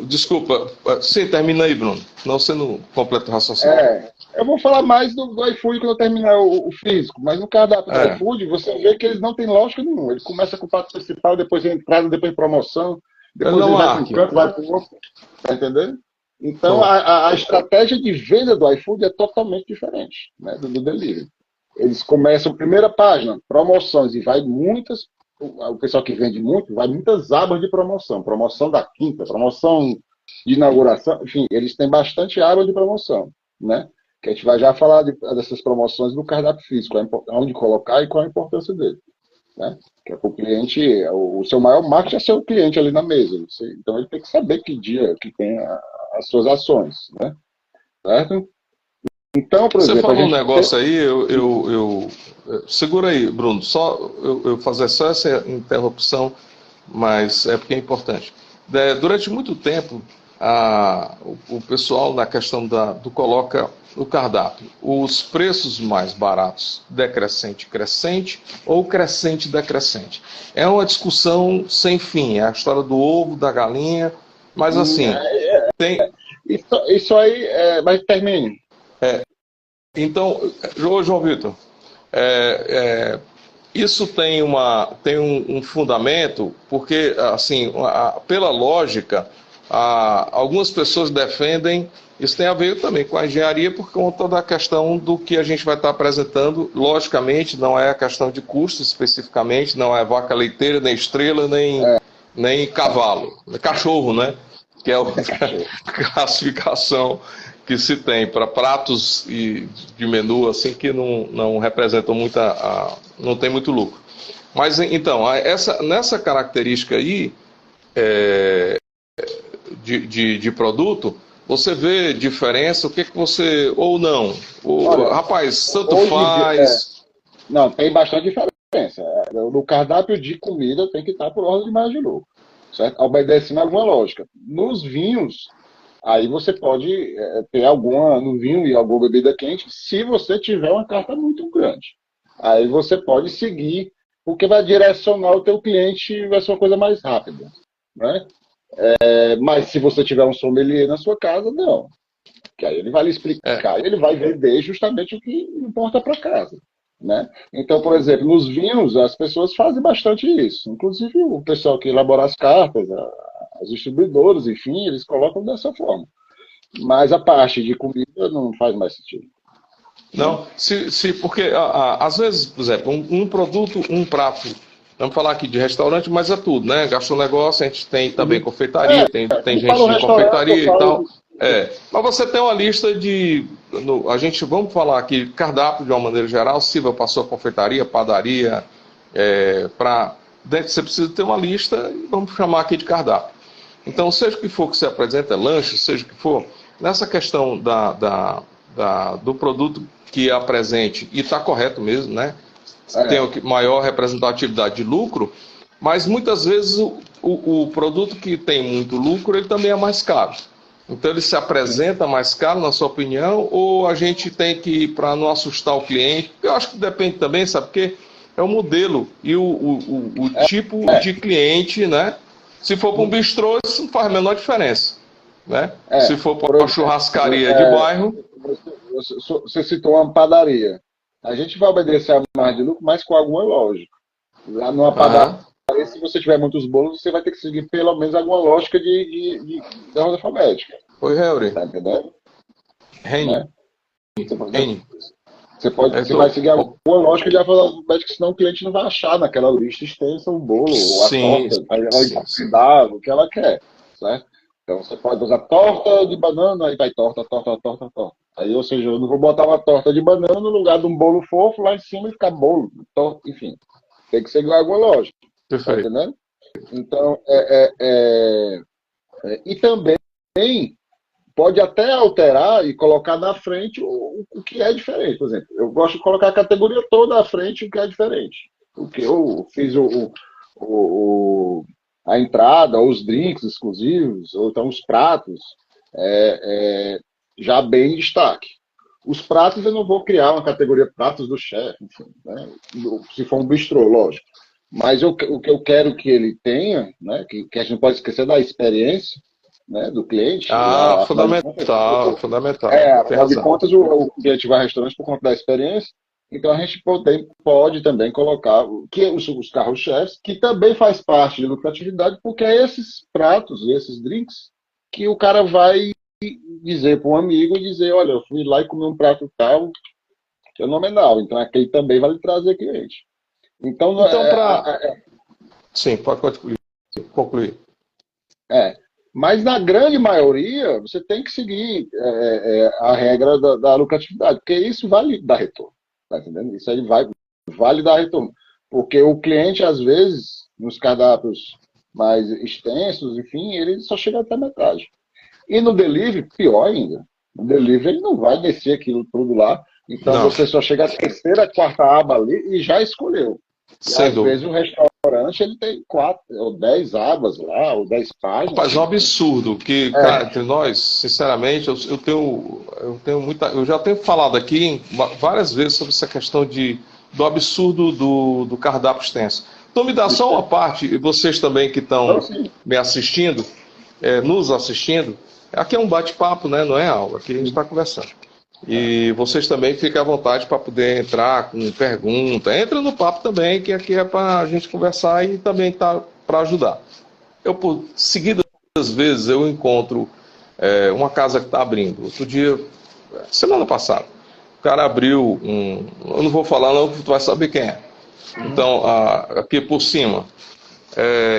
S1: desculpa, sim, termina aí, Bruno, senão você não completa o raciocínio.
S2: Eu vou falar mais do iFood quando eu terminar o físico, mas no cardápio do iFood, você vê que eles não têm lógica nenhuma. Ele começa com o prato principal, depois a entrada, depois promoção, depois ele vai para um canto, vai para o outro, tá entendendo? Então, a estratégia de venda do iFood é totalmente diferente, né, do delivery. Eles começam, primeira página, promoções, e vai muitas. O pessoal que vende muito, vai muitas abas de promoção. Promoção da quinta, promoção de inauguração, enfim, eles têm bastante aba de promoção, né? Que a gente vai já falar dessas promoções no cardápio físico, onde colocar e qual a importância dele, né? Que é para o cliente, o seu maior marketing é ser o cliente ali na mesa. Então ele tem que saber que dia que tem as suas ações, né? Certo? Então, por exemplo,
S1: você falou um negócio aí, segura aí, Bruno, eu fazer só essa interrupção, mas é porque é importante. Durante muito tempo, o pessoal na questão do coloca no cardápio os preços mais baratos, decrescente, crescente ou crescente, decrescente. É uma discussão sem fim, é a história do ovo, da galinha, mas assim, tem...
S2: Isso aí, mas termine.
S1: Então, João Vitor, isso tem um fundamento, porque, assim, pela lógica, algumas pessoas defendem, isso tem a ver também com a engenharia, por conta da questão do que a gente vai estar apresentando. Logicamente, não é a questão de custo especificamente, não é vaca leiteira, nem estrela, nem cavalo, cachorro, né? Que é a classificação que se tem para pratos de menu assim que não representam não tem muito lucro. Mas então, nessa característica aí de produto, você vê diferença, o que você, ou não?
S2: Olha,
S1: rapaz, tanto faz.
S2: Não, tem bastante diferença. No cardápio de comida tem que estar por ordem de margem de lucro, certo? Obedecendo alguma lógica. Nos vinhos, Aí você pode ter alguma no vinho e alguma bebida quente, se você tiver uma carta muito grande. Aí você pode seguir, porque vai direcionar o teu cliente, vai ser uma coisa mais rápida, né? Mas se você tiver um sommelier na sua casa, não. Que aí ele vai lhe
S1: É,
S2: explicar e ele vai vender justamente o que importa para casa. Né? Então, por exemplo, nos vinhos, as pessoas fazem bastante isso. Inclusive, o pessoal que elabora as cartas, os distribuidores, enfim, eles colocam dessa forma. Mas a parte de comida não faz mais sentido. Né?
S1: não, porque às vezes, por exemplo, um produto, um prato, vamos falar aqui de restaurante, mas é tudo, né? Gastronegócio, a gente tem também
S2: Uhum.
S1: confeitaria, tem
S2: Eu falo
S1: gente de
S2: restaurante, eu
S1: confeitaria e tal.
S2: falo.
S1: Mas você tem uma lista a gente, vamos falar aqui, cardápio de uma maneira geral, se você passou confeitaria, padaria, você precisa ter uma lista, e vamos chamar aqui de cardápio. Então, seja o que for que você apresenta, lanche, seja o que for, nessa questão do produto que apresente, e está correto mesmo, né? Tem
S2: É,
S1: maior representatividade de lucro, mas muitas vezes o produto que tem muito lucro, ele também é mais caro. Então ele se apresenta mais caro, na sua opinião, ou a gente tem que, para não assustar o cliente, eu acho que depende também, sabe, porque é o modelo e o tipo de cliente, né? Se for para um bistrô, isso não faz a menor diferença, né? Se for para
S2: por
S1: uma
S2: exemplo,
S1: churrascaria de bairro,
S2: você citou uma padaria. A gente vai obedecer a margem de lucro, mas com alguma lógica. Lá numa padaria,
S1: aham,
S2: se você tiver muitos bolos, você vai ter que seguir pelo menos alguma lógica de ordem alfabética.
S1: foi Henry,
S2: Tá entendendo?
S1: Reni,
S2: Né? Você, pode-
S1: Reni,
S2: você vai seguir alguma lógica de ordem alfabética, senão o cliente não vai achar naquela lista extensa o bolo, ou a
S1: sim,
S2: torta, ela
S1: sim, sim.
S2: encomendar o que ela quer. Certo? Então você pode usar torta de banana, aí vai torta, torta, torta, torta. Aí, ou seja, eu não vou botar uma torta de banana no lugar de um bolo fofo lá em cima e ficar bolo, torta, enfim. Tem que seguir alguma lógica. Tá
S1: Perfeito.
S2: entendendo? Então, e também pode até alterar e colocar na frente o que é diferente. Por exemplo, eu gosto de colocar a categoria toda à frente o que é diferente. O que eu fiz o, a entrada, os drinks exclusivos, ou então os pratos, é, é, já bem em destaque. Os pratos eu não vou criar uma categoria pratos do chefe, enfim, né? Se for um bistrô, lógico. Mas o que eu quero que ele tenha, né, que a gente não pode esquecer da experiência, né, do cliente,
S1: Ah,
S2: afinal de contas,
S1: fundamental, fundamental. Tem
S2: afinal de
S1: razão.
S2: contas o cliente vai ao restaurante por conta da experiência, então a gente pode também colocar os carros-chefes, que também faz parte de lucratividade, porque é esses pratos, esses drinks, que o cara vai dizer para um amigo e dizer, olha, eu fui lá e comi um prato tal, fenomenal. Então aquele também vai lhe trazer cliente. Então,
S1: Então, sim, pode concluir.
S2: é, mas na grande maioria, você tem que seguir a regra da lucratividade, porque isso vai dar retorno. Tá entendendo? Isso aí vale dar retorno. Porque o cliente, às vezes, nos cardápios mais extensos, enfim, ele só chega até metade. E no delivery, pior ainda. No delivery, ele não vai descer aquilo tudo lá. Então,
S1: Não,
S2: você só chega à terceira, quarta aba ali e já escolheu. E
S1: sem
S2: às
S1: dúvida.
S2: vezes o restaurante ele tem 4 ou 10 abas lá, ou 10 páginas.
S1: Rapaz, é um absurdo que, cara,
S2: É,
S1: entre nós, sinceramente, eu tenho muita. Eu já tenho falado aqui várias vezes sobre essa questão do absurdo do cardápio extenso. Então, me dá só uma parte, e vocês também que
S2: então,
S1: estão
S2: assim,
S1: me assistindo, nos assistindo, aqui é um bate-papo, né? Não é aula, aqui a gente está conversando. E vocês também fiquem à vontade para poder entrar com pergunta. Entra no papo também, que aqui é para a gente conversar e também tá para ajudar. Por seguidas vezes, eu encontro uma casa que está abrindo. Outro dia, semana passada, o cara abriu eu não vou falar não, porque tu vai saber quem é. Então, aqui por cima,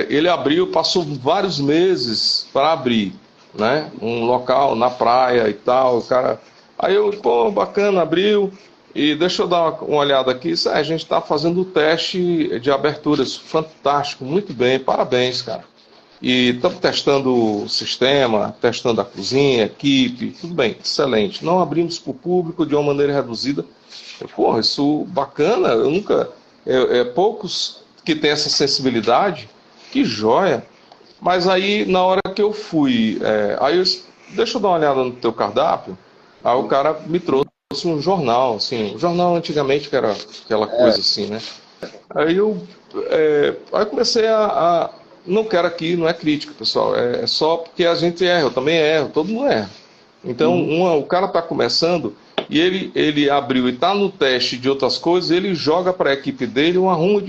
S1: ele abriu, passou vários meses para abrir, né? Um local na praia e tal, o cara. Aí eu, pô, bacana, abriu. E deixa eu dar uma olhada aqui. A gente está fazendo o teste de aberturas. Fantástico, muito bem, parabéns, cara. E estamos testando o sistema, testando a cozinha, a equipe, tudo bem, excelente. Não abrimos para o público de uma maneira reduzida. Porra, isso bacana, eu nunca. Poucos que têm essa sensibilidade, que joia. Mas aí, na hora que eu fui, aí deixa eu dar uma olhada no teu cardápio. Aí o cara me trouxe um jornal, assim, um jornal antigamente que era aquela coisa assim, né? Aí aí eu comecei não quero aqui, não é crítica, pessoal, é só porque a gente erra, eu também erro, todo mundo erra. Então, o cara está começando e ele abriu e está no teste de outras coisas, ele joga para a equipe dele um arrumo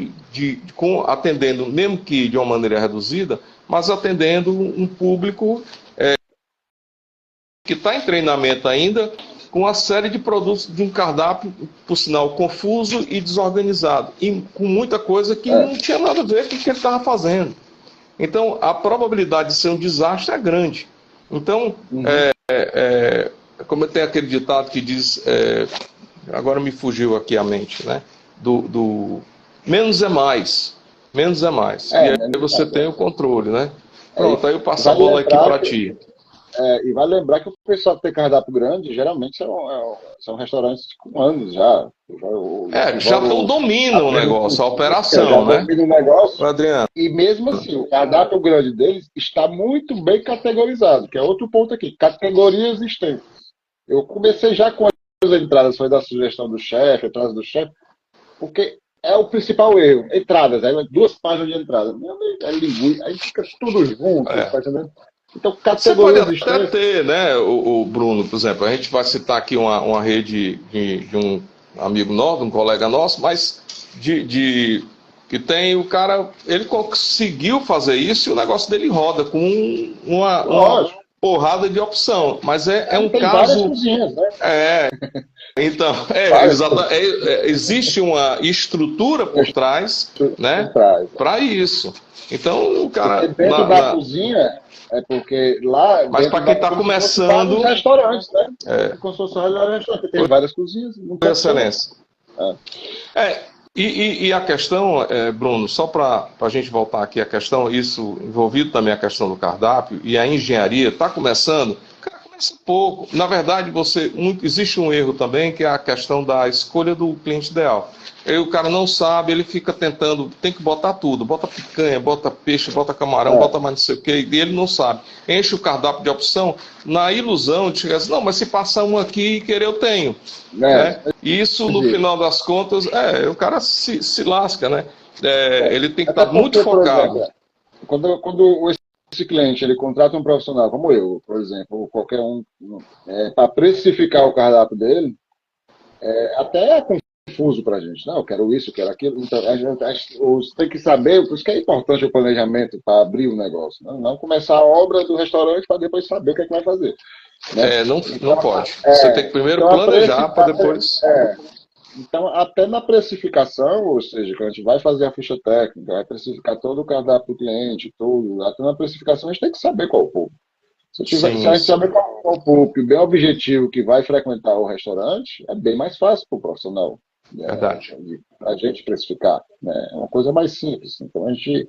S1: atendendo, mesmo que de uma maneira reduzida, mas atendendo um público que está em treinamento ainda, com uma série de produtos de um cardápio, por sinal, confuso e desorganizado, e com muita coisa que não tinha nada a ver com o que ele estava fazendo. Então, a probabilidade de ser um desastre é grande. Então, como tem aquele ditado que diz, agora me fugiu aqui a mente, né? Do menos é mais. Menos é mais. E aí você tem o controle, né? Pronto, aí eu passo a bola aqui para ti.
S2: E vale lembrar que o pessoal que tem cardápio grande, geralmente são restaurantes com anos já.
S1: Já dominam o negócio, a operação, né?
S2: Dominam o negócio.
S1: Adriano.
S2: E mesmo assim, o cardápio grande deles está muito bem categorizado, que é outro ponto aqui, categorias extensas. Eu comecei já com as entradas, foi da sugestão do chefe, entradas do chefe, porque é o principal erro. Entradas, aí 2 páginas de entrada. Aí fica tudo junto, tá entendendo? Então,
S1: você pode até ter, né, o Bruno, por exemplo, a gente vai citar aqui uma rede de um amigo nosso, um colega nosso, mas que tem o cara, ele conseguiu fazer isso e o negócio dele roda com uma porrada de opção, mas é um
S2: tem
S1: caso...
S2: várias cozinhas, né?
S1: Então, existe uma estrutura por trás, né, para isso. Então, o cara...
S2: Dentro da cozinha... porque lá...
S1: Mas para quem está começando...
S2: restaurantes, né? Como se fosse restaurante. Tem várias cozinhas.
S1: Excelência. E a questão, Bruno, só para a gente voltar aqui a questão, isso envolvido também a questão do cardápio e a engenharia, está começando... Cara, começa pouco. Na verdade, existe um erro também, que é a questão da escolha do cliente ideal. Aí o cara não sabe, ele fica tentando, tem que botar tudo, bota picanha, bota peixe, bota camarão, bota mais não sei o que, e ele não sabe. Enche o cardápio de opção na ilusão de chegar assim, não, mas se passar um aqui e querer eu tenho. Né? Isso, no final das contas, o cara se lasca, né? Ele tem que estar muito focado.
S2: Exemplo, quando esse cliente ele contrata um profissional como eu, por exemplo, ou qualquer um, para precificar o cardápio dele, até é confuso para a gente. Não, eu quero isso, eu quero aquilo. Então, a gente tem que saber, por isso que é importante o planejamento para abrir o negócio. Não começar a obra do restaurante para depois saber o que é que vai fazer. Né?
S1: Não pode. Você tem que primeiro planejar para depois...
S2: Então, até na precificação, ou seja, quando a gente vai fazer a ficha técnica, vai precificar todo o cardápio do cliente, tudo, até na precificação a gente tem que saber qual é o público. Se a gente saber qual é o público bem objetivo que vai frequentar o restaurante, é bem mais fácil para o profissional.
S1: Verdade.
S2: A gente precificar. Né? É uma coisa mais simples. Então, a gente...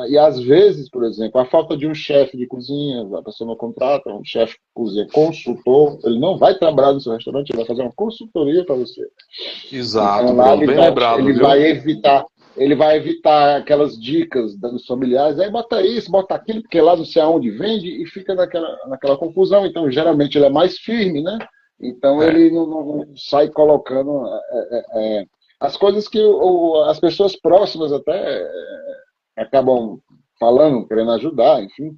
S2: E às vezes, por exemplo, a falta de um chefe de cozinha, a pessoa não contrata um chefe de cozinha consultor, ele não vai trabalhar no seu restaurante, ele vai fazer uma consultoria para você.
S1: Exato,
S2: então, lá
S1: bem lembrado.
S2: Ele vai evitar aquelas dicas dos familiares, aí bota isso, bota aquilo, porque lá não sei aonde vende, e fica naquela confusão. Então, geralmente, ele é mais firme, né? Então, ele não sai colocando as coisas que as pessoas próximas até... acabam falando, querendo ajudar, enfim.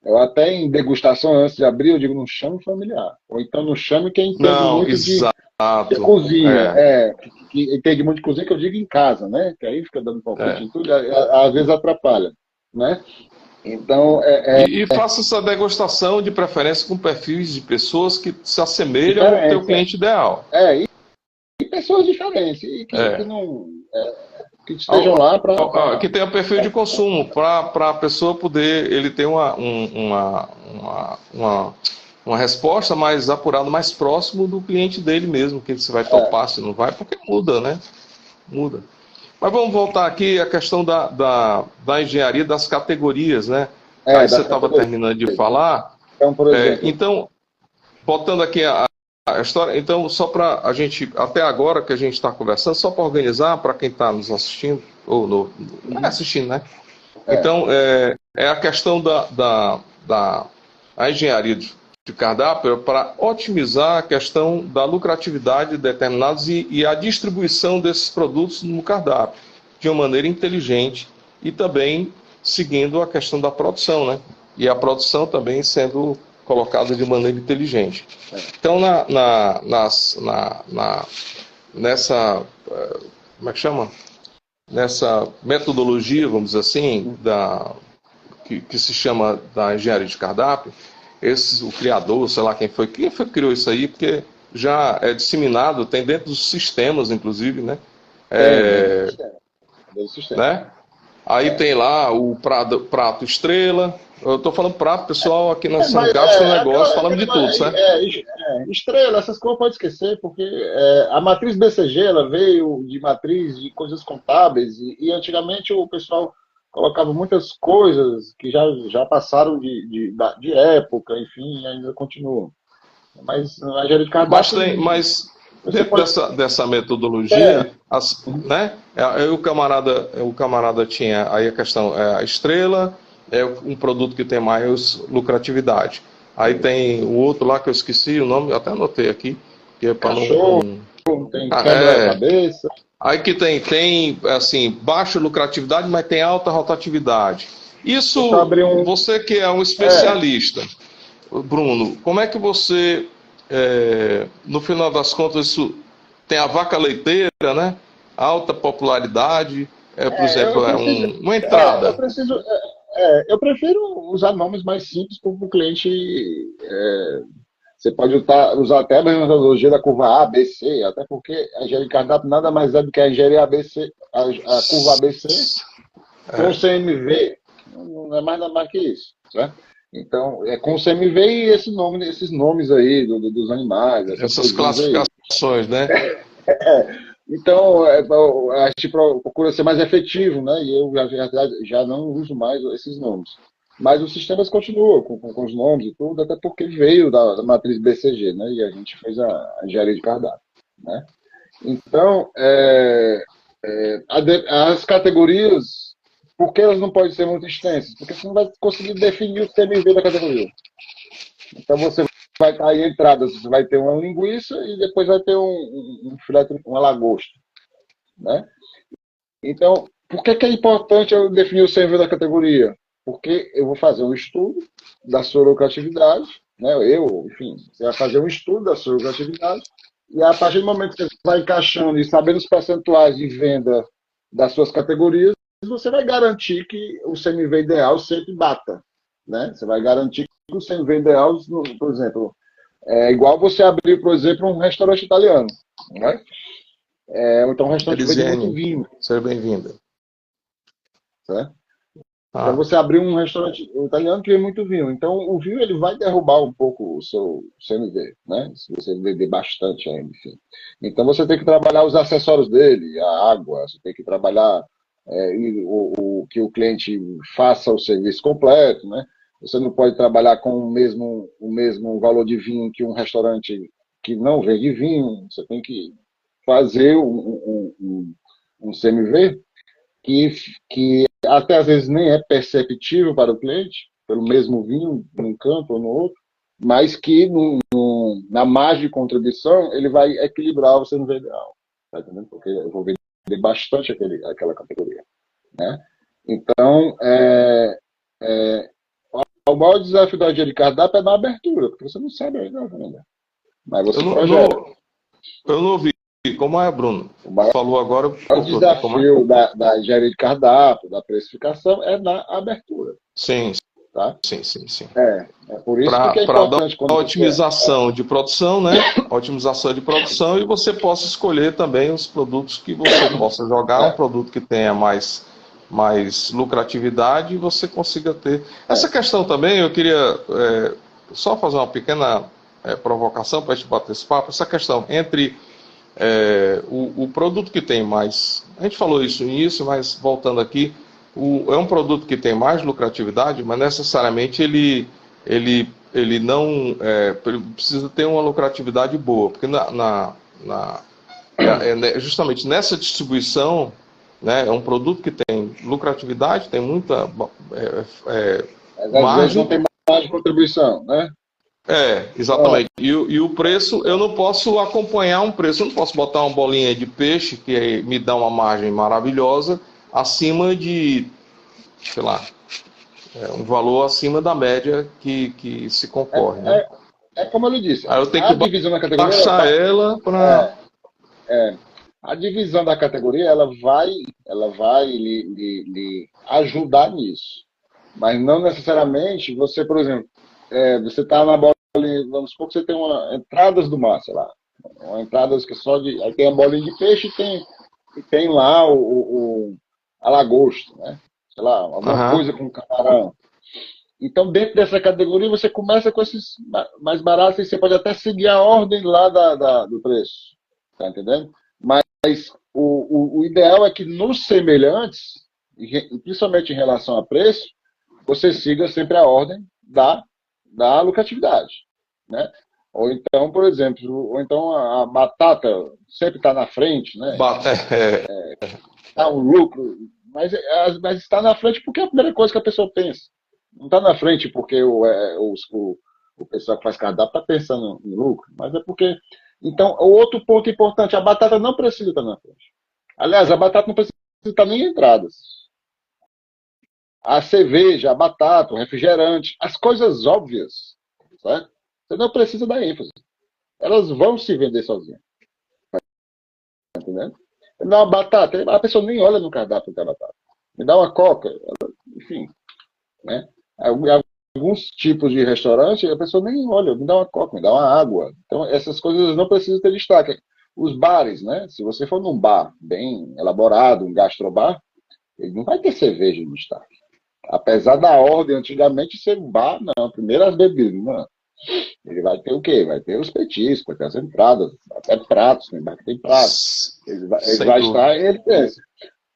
S2: Eu até em degustação, antes de abrir, eu digo, não chame familiar. Ou então não chame quem entende muito de cozinha. Que entende muito de cozinha, que eu digo em casa, né? Que aí fica dando palpite em tudo, às vezes atrapalha, né? Então,
S1: E faça essa degustação de preferência com perfis de pessoas que se assemelham ao teu cliente ideal.
S2: E pessoas diferentes, e que não... que estejam lá para...
S1: Que tenha perfil de consumo, para a pessoa poder... Ele ter uma resposta mais apurada, mais próximo do cliente dele mesmo, que se vai topar, se não vai, porque muda, né? Muda. Mas vamos voltar aqui à questão da engenharia, das categorias, né? Aí você estava terminando de falar.
S2: Então, por exemplo...
S1: então, botando aqui a história, então, só para a gente, até agora que a gente está conversando, só para organizar, para quem está nos assistindo, ou assistindo, né? Então, é a questão a engenharia de cardápio para otimizar a questão da lucratividade de determinados e a distribuição desses produtos no cardápio de uma maneira inteligente e também seguindo a questão da produção, né? E a produção também sendo colocada de maneira inteligente. Então, nessa, como é que chama? Nessa metodologia, vamos dizer assim, que se chama da engenharia de cardápio, o criador, sei lá quem foi que criou isso aí, porque já é disseminado, tem dentro dos sistemas, inclusive, né? Né? Aí tem lá o prato estrela. Eu estou falando prato, pessoal, aqui na São Gastro Negócio, falando de tudo, certo?
S2: Estrela, essas coisas pode esquecer, porque a matriz BCG, ela veio de matriz de coisas contábeis, e antigamente o pessoal colocava muitas coisas que já passaram de época, enfim, e ainda continuam. Mas a engenharia de cardápio...
S1: Mas dentro dessa metodologia, né, o camarada tinha aí a questão, a estrela é um produto que tem mais lucratividade. Aí tem o outro lá que eu esqueci o nome, eu até anotei aqui, que é para não...
S2: Tem quebra-cabeça.
S1: Aí que tem assim, baixa lucratividade, mas tem alta rotatividade. Isso, você que é um especialista, Bruno, como é que você, no final das contas, isso tem a vaca leiteira, né? Alta popularidade, por exemplo, uma entrada.
S2: Eu prefiro usar nomes mais simples para o cliente. Você pode usar até a metodologia da curva A, B, C, até porque a engenharia de cardápio nada mais é do que a engenharia ABC, a curva ABC com CMV. Não é mais que isso, certo? Então, é com CMV e esses nomes aí dos animais.
S1: Essas classificações, né?
S2: Então, a gente procura ser mais efetivo, né? E eu já não uso mais esses nomes. Mas os sistemas continuam com os nomes e tudo, até porque veio da matriz BCG, né? E a gente fez a engenharia de cardápio, né? Então, as categorias, por que elas não podem ser muito extensas? Porque você não vai conseguir definir o CMV da categoria. Então, você vai estar aí entradas, você vai ter uma linguiça e depois vai ter um filé, uma lagosta, né? Então, por que é importante eu definir o CMV da categoria? Porque eu vou fazer um estudo da sua lucratividade, né? Enfim, você vai fazer um estudo da sua lucratividade, e a partir do momento que você vai encaixando e sabendo os percentuais de venda das suas categorias, você vai garantir que o CMV ideal sempre bata, né? Você vai garantir que o CMV ideal, por exemplo, é igual você abrir, por exemplo, um restaurante italiano, né? Então um restaurante que vende muito vinho.
S1: Seja bem-vinda.
S2: Certo? Então você abrir um restaurante italiano que vende muito vinho. Então o vinho ele vai derrubar um pouco o seu CMV, né? Se você beber bastante ainda, enfim. Então você tem que trabalhar os acessórios dele, a água, você tem que trabalhar que o cliente faça o serviço completo, né? Você não pode trabalhar com o mesmo valor de vinho que um restaurante que não vende vinho. Você tem que fazer um CMV que até às vezes nem é perceptível para o cliente, pelo mesmo vinho, num canto ou no outro, mas que na margem de contribuição ele vai equilibrar o CMV ideal. Tá entendendo? Porque eu vou vender bastante aquela categoria, né? Então, o maior desafio da engenharia de cardápio é na abertura, porque você não sabe ainda, né? Mas você
S1: eu não ouvi. Como é, Bruno? Falou agora.
S2: O desafio da engenharia de cardápio, da precificação, é na abertura.
S1: Sim.
S2: Tá?
S1: Sim.
S2: É por isso que é importante.
S1: Para otimização de produção, né? Otimização de produção, e você possa escolher também os produtos que você possa jogar, um produto que tenha mais lucratividade e você consiga ter. Essa questão também, eu queria só fazer uma pequena provocação para a gente bater esse papo. Essa questão entre o produto que tem mais... A gente falou isso no início, mas voltando aqui, é um produto que tem mais lucratividade, mas necessariamente ele não precisa ter uma lucratividade boa, porque justamente nessa distribuição, né, é um produto que tem lucratividade, tem muita margem,
S2: de contribuição, né?
S1: Exatamente. E o preço, eu não posso acompanhar um preço, eu não posso botar uma bolinha de peixe, que me dá uma margem maravilhosa, acima de, sei lá, um valor acima da média que se concorre, né?
S2: É como eu lhe disse,
S1: Aí eu tenho
S2: a
S1: que
S2: divisão da categoria,
S1: baixar ela para...
S2: a divisão da categoria, ela vai lhe ajudar nisso. Mas não necessariamente você, por exemplo, você está na bola, vamos supor que você tem entradas do mar, sei lá, entradas que só de, aí tem a bolinha de peixe e tem lá a lagosta, né? Sei lá, alguma coisa com camarão. Então, dentro dessa categoria, você começa com esses mais baratos e você pode até seguir a ordem lá do preço. Tá entendendo? Mas o ideal é que nos semelhantes, principalmente em relação a preço, você siga sempre a ordem da lucratividade, né? Ou então, por exemplo, a batata sempre está na frente, né? Tá um lucro, mas está na frente porque é a primeira coisa que a pessoa pensa. Não está na frente porque o pessoal que faz cardápio está pensando no lucro, mas é porque... Então, o outro ponto importante, a batata não precisa estar na frente. Aliás, a batata não precisa estar nem em entradas. A cerveja, a batata, o refrigerante, as coisas óbvias, certo? Você não precisa dar ênfase. Elas vão se vender sozinhas. Tá entendendo? Me dá uma batata, a pessoa nem olha no cardápio da batata. Me dá uma coca, enfim, né? Alguns tipos de restaurante, a pessoa nem olha, me dá uma coca, me dá uma água. Então, essas coisas não precisam ter destaque. Os bares, né? Se você for num bar bem elaborado, um gastrobar, ele não vai ter cerveja em destaque. Apesar da ordem antigamente ser bar, não. Primeiro as bebidas, não. Ele vai ter o quê? Vai ter os petiscos, vai ter as entradas, até pratos, tem bar que tem pratos. Ele vai estar em evidência.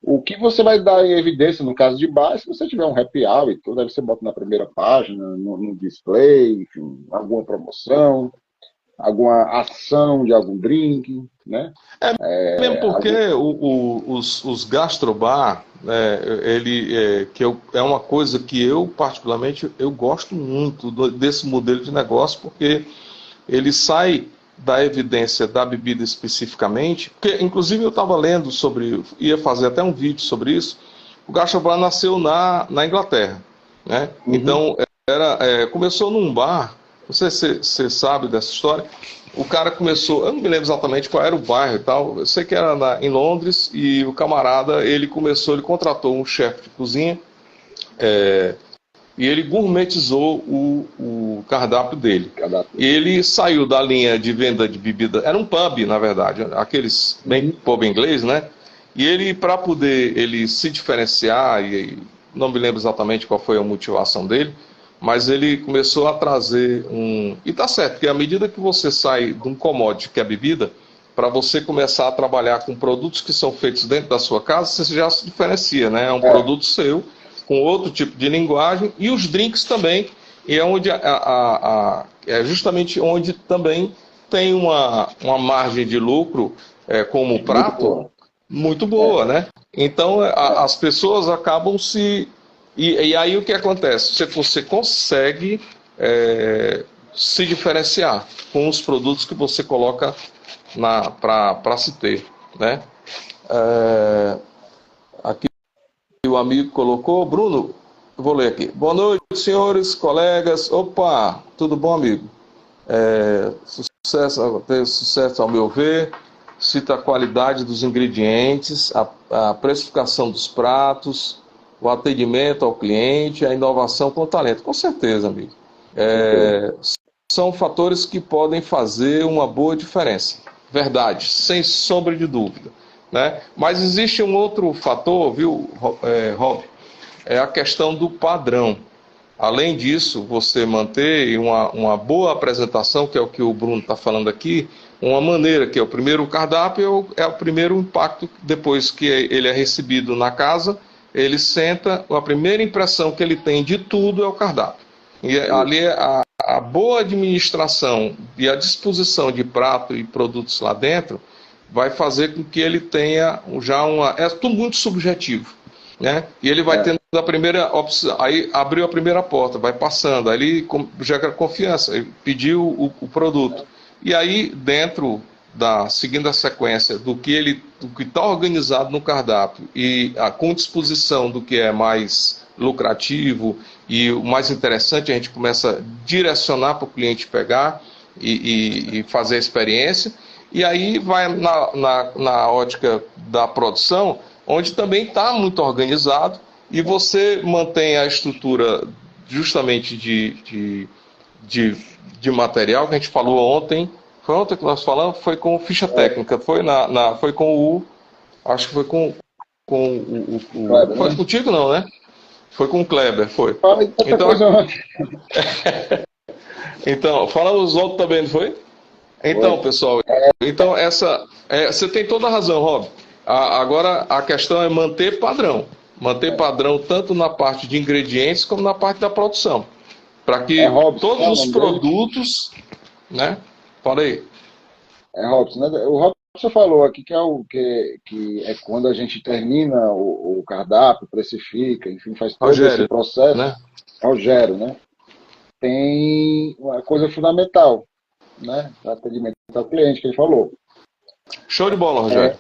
S2: O que você vai dar em evidência no caso de bar, se você tiver um happy hour e tudo, aí você bota na primeira página, no display, enfim, alguma promoção, alguma ação de algum drink, né?
S1: Mesmo porque os gastrobar, é uma coisa que eu, particularmente, eu gosto muito desse modelo de negócio, porque ele sai da evidência da bebida especificamente, porque, inclusive, eu estava lendo ia fazer até um vídeo sobre isso. O gastrobar nasceu na Inglaterra, né? Uhum. Então, começou num bar, não sei se você sabe dessa história. O cara começou, eu não me lembro exatamente qual era o bairro e tal, eu sei que era em Londres, e o camarada, ele contratou um chefe de cozinha, e ele gourmetizou o cardápio dele. E ele saiu da linha de venda de bebida, era um pub, na verdade, aqueles bem pub inglês, né? E ele, para poder ele se diferenciar, e não me lembro exatamente qual foi a motivação dele, mas ele começou a trazer E tá certo, porque à medida que você sai de um commodity, que é a bebida, para você começar a trabalhar com produtos que são feitos dentro da sua casa, você já se diferencia, né? É um produto seu, com outro tipo de linguagem, e os drinks também, e é onde é justamente onde também tem uma margem de lucro, como o prato, muito boa, né? Então as pessoas acabam se... E aí o que acontece? Você consegue se diferenciar com os produtos que você coloca para se ter, né? Aqui o amigo colocou, Bruno, eu vou ler aqui. Boa noite, senhores, colegas. Opa, tudo bom, amigo? Sucesso ao meu ver. Cita a qualidade dos ingredientes, a precificação dos pratos, o atendimento ao cliente, a inovação com talento. Com certeza, amigo. São fatores que podem fazer uma boa diferença. Verdade, sem sombra de dúvida, né? Mas existe um outro fator, viu, Rob? É a questão do padrão. Além disso, você manter uma boa apresentação, que é o que o Bruno está falando aqui, uma maneira que é o primeiro cardápio, é o primeiro impacto, depois que ele é recebido na casa, ele senta, a primeira impressão que ele tem de tudo é o cardápio. E ali a boa administração e a disposição de prato e produtos lá dentro vai fazer com que ele tenha já é tudo muito subjetivo. né? E ele vai tendo a primeira opção, aí abriu a primeira porta, vai passando, aí ele gera confiança, ele pediu o produto. E aí, seguindo a sequência do que está organizado no cardápio e com disposição do que é mais lucrativo e o mais interessante, a gente começa a direcionar para o cliente pegar e fazer a experiência. E aí vai na ótica da produção, onde também está muito organizado e você mantém a estrutura justamente de material que a gente falou ontem. Foi ontem que nós falamos, foi com ficha técnica, foi com o. Acho que foi com
S2: Kleber,
S1: foi
S2: né?
S1: contigo não, né? Foi com o Kleber, foi.
S2: Então,
S1: então falamos ontem também, não foi? Então, pessoal, então você tem toda a razão, Rob. Agora a questão é manter padrão. Manter padrão tanto na parte de ingredientes como na parte da produção. Para que todos os produtos, né? Fala aí.
S2: Robson, né? O Robson falou aqui que é quando a gente termina o cardápio, precifica, enfim, faz todo esse processo.
S1: Né?
S2: Rogério, né? Tem uma coisa fundamental, né? Para atendimento ao cliente, que ele falou.
S1: Show de bola, Rogério.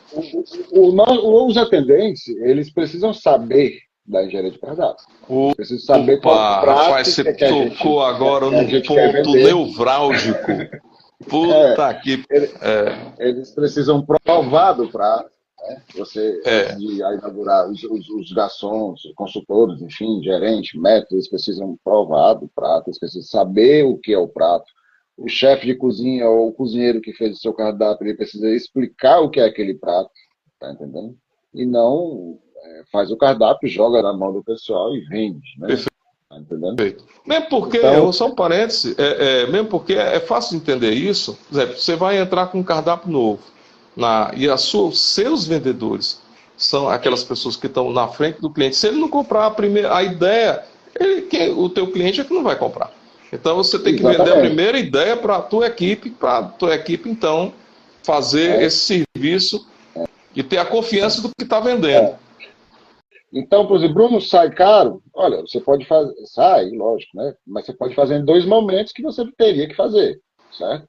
S2: Os atendentes, eles precisam saber da engenharia de cardápio. Precisam saber qual prato
S1: rapaz, você tocou agora num ponto nevrálgico. Puta que...
S2: Eles precisam provar do prato. Né? Você, antes de inaugurar, os garçons, consultores, enfim, gerente, método, eles precisam provar do prato, eles precisam saber o que é o prato. O chefe de cozinha ou o cozinheiro que fez o seu cardápio, ele precisa explicar o que é aquele prato, tá entendendo? E não faz o cardápio, joga na mão do pessoal e vende, né? Tá entendendo?
S1: Perfeito. Mesmo porque, só um parêntese, mesmo porque é fácil de entender isso, você vai entrar com um cardápio novo, e seus vendedores são aquelas pessoas que estão na frente do cliente. Se ele não comprar a ideia, o teu cliente é que não vai comprar. Então você tem que vender a primeira ideia para a tua equipe, então fazer esse serviço e ter a confiança do que está vendendo.
S2: Então, por exemplo, Bruno, sai caro? Olha, você pode fazer, sai, lógico, né? Mas você pode fazer em 2 momentos que você teria que fazer, certo?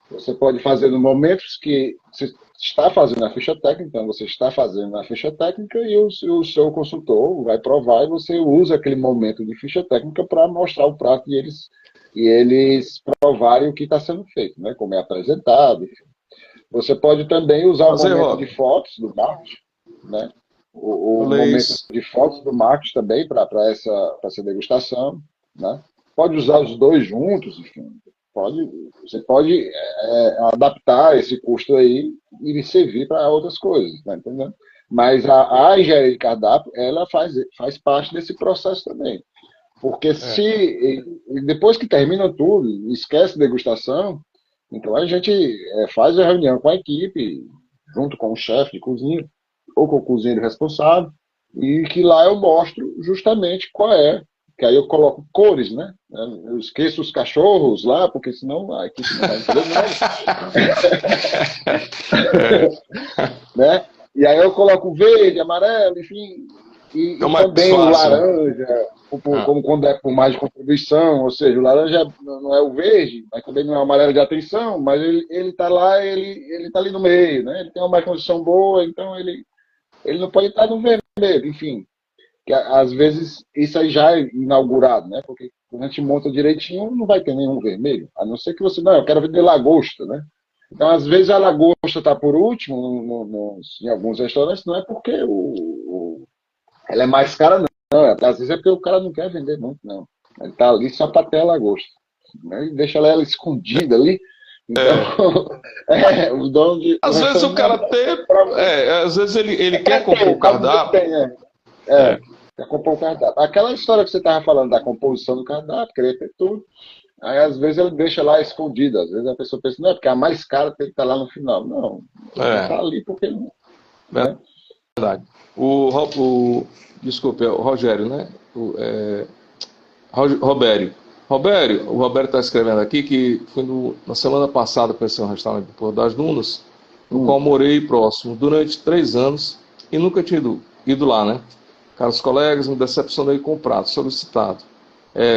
S2: Você pode fazer no momentos que você está fazendo a ficha técnica, então você está fazendo a ficha técnica e o seu consultor vai provar e você usa aquele momento de ficha técnica para mostrar o prato e eles provarem o que está sendo feito, né? Como é apresentado, enfim. Você pode também usar o momento de fotos do marketing, né? O momento de fotos do marketing também para essa degustação, né? Pode usar os dois juntos, enfim. Você pode adaptar esse custo aí e servir para outras coisas, tá entendendo? Mas a engenharia de cardápio, ela faz parte desse processo também. Porque se depois que termina tudo, esquece degustação, então a gente faz a reunião com a equipe, junto com o chefe de cozinha, ou com o cozinheiro responsável, e que lá eu mostro justamente qual é. Que aí eu coloco cores, né? Eu esqueço os cachorros lá, porque senão a equipe não vai entender nada. Né? E aí eu coloco verde, amarelo, enfim, e também o laranja, como quando é por mais de contribuição, ou seja, o laranja não é o verde, mas também não é o amarelo de atenção, mas ele está lá, ele está ali no meio, né? Ele tem uma mais condição boa, então ele não pode estar no vermelho, enfim. Que às vezes isso aí já é inaugurado, né? Porque quando a gente monta direitinho, não vai ter nenhum vermelho. A não ser que você, não, eu quero vender lagosta, né? Então, às vezes a lagosta está por último em alguns restaurantes, não é porque ela é mais cara, não. Às vezes é porque o cara não quer vender muito, não. Ele está ali só para ter a lagosta. Né? E deixa ela escondida ali. Então, os donos de...
S1: Às vezes o cara tem... às vezes ele quer comprar o cardápio.
S2: Quer comprar o cardápio. Aquela história que você estava falando da composição do cardápio, querer ter tudo. Aí, às vezes, ele deixa lá escondida. Às vezes a pessoa pensa, não, é porque a mais cara tem que estar lá no final. Não, está ali porque não. Né?
S1: Verdade. Desculpe, o Rogério, né? Robério, o Roberto está escrevendo aqui que foi na semana passada conheci um restaurante do Porto das Dunas, no qual morei próximo durante 3 anos e nunca tinha ido lá, né? Caros colegas, me decepcionei com o prato solicitado.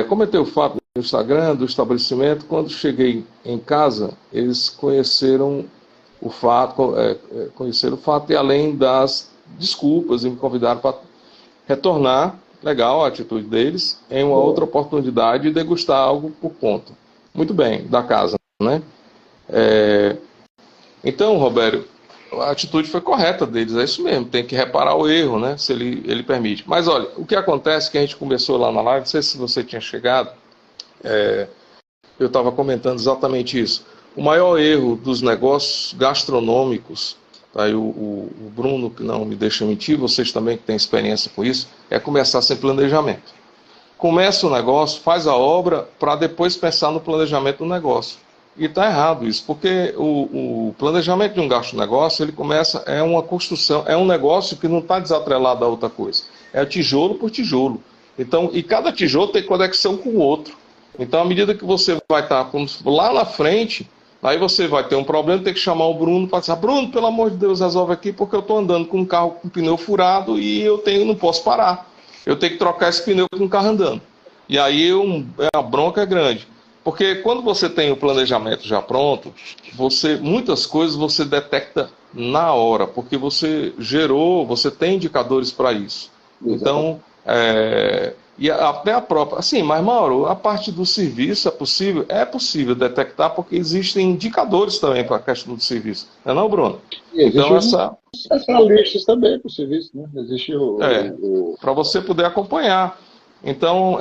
S1: Comentei o fato no Instagram do estabelecimento. Quando cheguei em casa, eles conheceram o fato, e além das desculpas, e me convidaram para retornar, legal a atitude deles, em uma outra oportunidade e degustar algo por conta. Muito bem, da casa, né? Então, Roberto, a atitude foi correta deles, é isso mesmo, tem que reparar o erro, né, se ele permite. Mas olha, o que acontece, que a gente começou lá na live, não sei se você tinha chegado, eu estava comentando exatamente isso. O maior erro dos negócios gastronômicos, tá, aí o Bruno, que não me deixa mentir, vocês também que têm experiência com isso, é começar sem planejamento. Começa o negócio, faz a obra, para depois pensar no planejamento do negócio. E está errado isso, porque o planejamento de um gasto-negócio, ele começa, é uma construção, é um negócio que não está desatrelado a outra coisa. É tijolo por tijolo. Então, e cada tijolo tem conexão com o outro. Então, à medida que você vai estar lá na frente, aí você vai ter um problema, tem que chamar o Bruno para dizer, Bruno, pelo amor de Deus, resolve aqui, porque eu estou andando com um carro com pneu furado e não posso parar. Eu tenho que trocar esse pneu com o carro andando. E aí a bronca é grande. Porque quando você tem o planejamento já pronto, muitas coisas você detecta na hora, porque você tem indicadores para isso. Então, e até a própria... Assim, mas Mauro, a parte do serviço é possível detectar, porque existem indicadores também para a questão do serviço. Não é não, Bruno?
S2: Então, especialistas também para o serviço, né? Existe
S1: para você poder acompanhar. Então,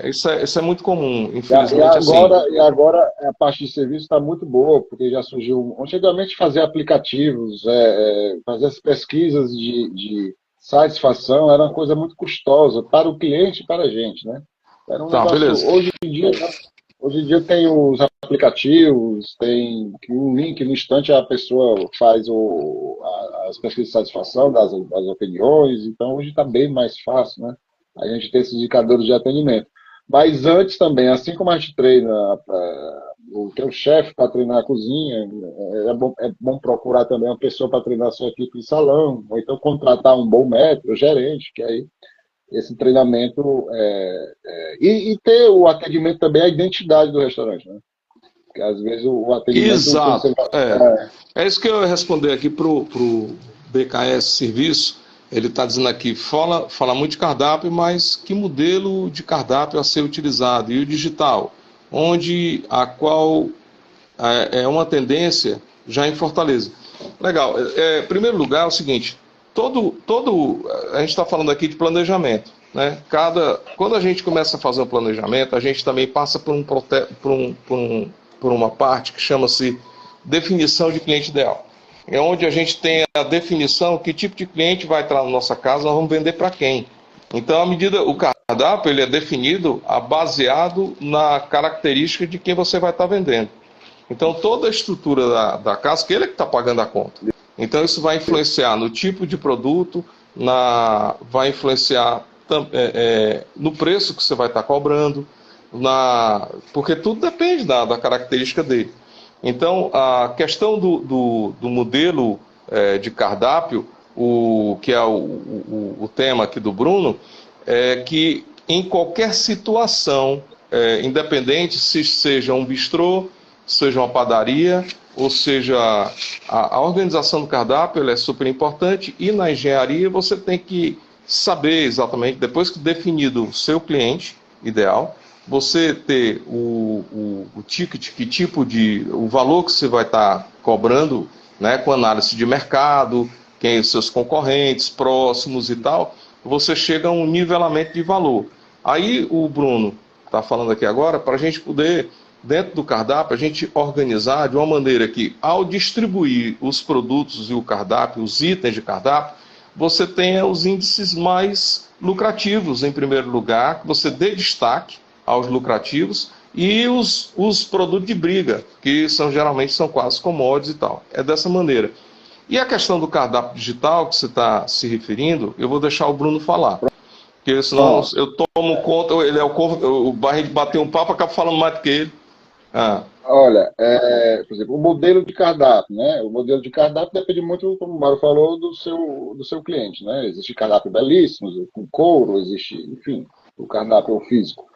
S1: isso é muito comum, infelizmente.
S2: E agora a parte de serviço está muito boa, porque já surgiu... Antigamente, fazer aplicativos, fazer as pesquisas de satisfação era uma coisa muito custosa para o cliente e para a gente, né? Era um negócio,
S1: beleza.
S2: Hoje em dia tem os aplicativos, tem um link no instante, a pessoa faz as pesquisas de satisfação das opiniões, então hoje está bem mais fácil, né? A gente tem esses indicadores de atendimento. Mas antes também, assim como a gente treina o teu chefe para treinar a cozinha, é bom procurar também uma pessoa para treinar a sua equipe de salão, ou então contratar um bom médico, gerente, que aí esse treinamento e ter o atendimento também, a identidade do restaurante, né? Porque às vezes o atendimento...
S1: Exato. É isso que eu ia responder aqui para o BKS Serviço. Ele está dizendo aqui, fala muito de cardápio, mas que modelo de cardápio a ser utilizado? E o digital, a qual é uma tendência já em Fortaleza. Legal. Em primeiro lugar, é o seguinte, a gente está falando aqui de planejamento, né? Quando a gente começa a fazer um planejamento, a gente também passa por uma parte que chama-se definição de cliente ideal. É onde a gente tem a definição que tipo de cliente vai entrar na nossa casa, nós vamos vender para quem. Então, o cardápio ele é definido baseado na característica de quem você vai estar vendendo. Então, toda a estrutura da casa, que ele é que está pagando a conta. Então, isso vai influenciar no tipo de produto, vai influenciar no preço que você vai estar cobrando, porque tudo depende da característica dele. Então, a questão do modelo de cardápio, que é o tema aqui do Bruno, é que em qualquer situação, independente se seja um bistrô, seja uma padaria, ou seja, a organização do cardápio ela é super importante, e na engenharia você tem que saber exatamente, depois que definido o seu cliente ideal, você ter o ticket, o valor que você vai estar cobrando, né, com análise de mercado, quem os seus concorrentes, próximos e tal, você chega a um nivelamento de valor. Aí o Bruno está falando aqui agora, para a gente poder, dentro do cardápio, a gente organizar de uma maneira que, ao distribuir os produtos e o cardápio, os itens de cardápio, você tenha os índices mais lucrativos, em primeiro lugar, que você dê destaque aos lucrativos, e os produtos de briga, que geralmente são quase commodities e tal. É dessa maneira. E a questão do cardápio digital, que você está se referindo, eu vou deixar o Bruno falar. Porque senão eu tomo conta, ele é o barriga de bater um papo, acaba falando mais do que ele.
S2: Olha, por exemplo, o modelo de cardápio, né? O modelo de cardápio depende muito, como o Mário falou, do seu cliente, né? Existe cardápio belíssimos, com couro, existe, enfim, o cardápio físico.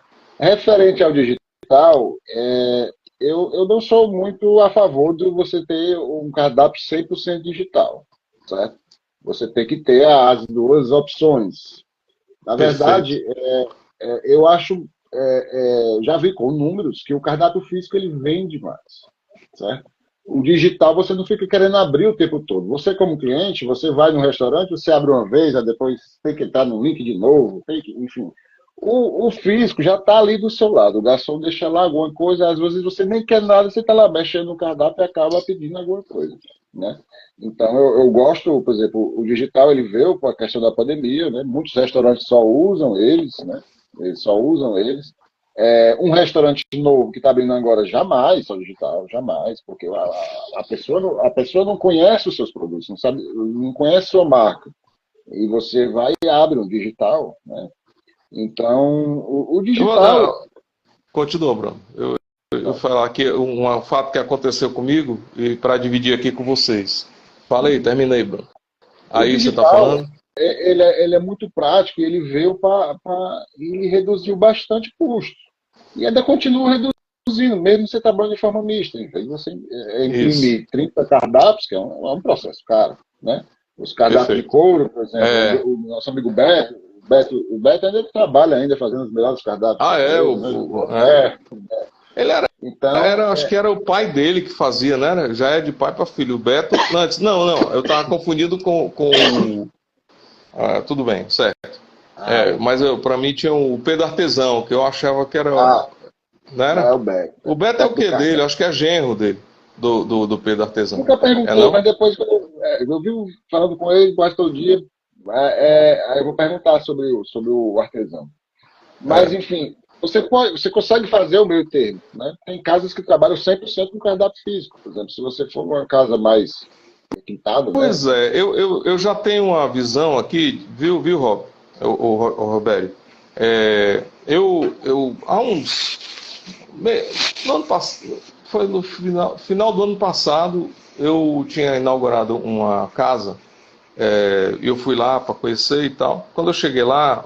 S2: Referente ao digital, eu não sou muito a favor de você ter um cardápio 100% digital, certo? Você tem que ter as duas opções. Na
S1: Perfeito.
S2: verdade, eu acho, já vi com números que o cardápio físico ele vende mais, certo? O digital você não fica querendo abrir o tempo todo. Você como cliente, você vai no restaurante, você abre uma vez, aí depois tem que entrar no link de novo, enfim. O físico já está ali do seu lado. O garçom deixa lá alguma coisa, às vezes você nem quer nada, você está lá mexendo no cardápio e acaba pedindo alguma coisa, né? Então eu gosto, por exemplo, o digital ele veio com a questão da pandemia, né? Muitos restaurantes só usam eles, né? Eles só usam eles. Um restaurante novo que está abrindo agora, jamais só digital, jamais, porque a pessoa não conhece os seus produtos, não sabe, não conhece a sua marca. E você vai e abre um digital, né? Então, o
S1: Eu vou dar.
S2: digital.
S1: Continua, Bruno. Eu vou falar aqui um fato que aconteceu comigo e para dividir aqui com vocês. Falei, terminei, Bruno.
S2: O
S1: Aí você está
S2: digital,
S1: falando?
S2: ele é muito prático, ele veio para. E reduziu bastante custo. E ainda continua reduzindo, mesmo você trabalhando de forma mista. Então, você
S1: Isso,
S2: imprimir 30 cardápios, que é um processo caro, né? Os cardápios de
S1: perfeito.
S2: couro, por exemplo,
S1: É,
S2: o nosso amigo o Beto ainda trabalha ainda fazendo os melhores cardápios
S1: ah, é,
S2: portugueses, né? O
S1: é.
S2: Roberto.
S1: Ele
S2: Então,
S1: acho que era o pai dele que fazia, né? Já é de pai para filho. O Beto, antes, não, eu estava confundido tudo bem, certo. Mas para mim tinha o Pedro Artesão, que eu achava que era,
S2: ah,
S1: não
S2: não
S1: era?
S2: é o Beto,
S1: O Beto é o
S2: Beto do
S1: que dele? Eu
S2: Cardápio.
S1: acho que é genro dele, do Pedro Artesão.
S2: Nunca
S1: É
S2: perguntei,
S1: não?
S2: mas depois que eu vi falando com ele quase todo dia, aí eu vou perguntar sobre o artesão. Mas,
S1: É.
S2: enfim, você consegue fazer o meio termo, né? Tem casas que trabalham 100% com cardápio físico. Por exemplo, se você for uma casa mais requintada, né?
S1: Pois é, eu já tenho uma visão aqui, viu, Rob? O Roberto? Há uns. No ano passado, foi no final do ano passado, eu tinha inaugurado uma casa, e eu fui lá para conhecer e tal. Quando eu cheguei lá,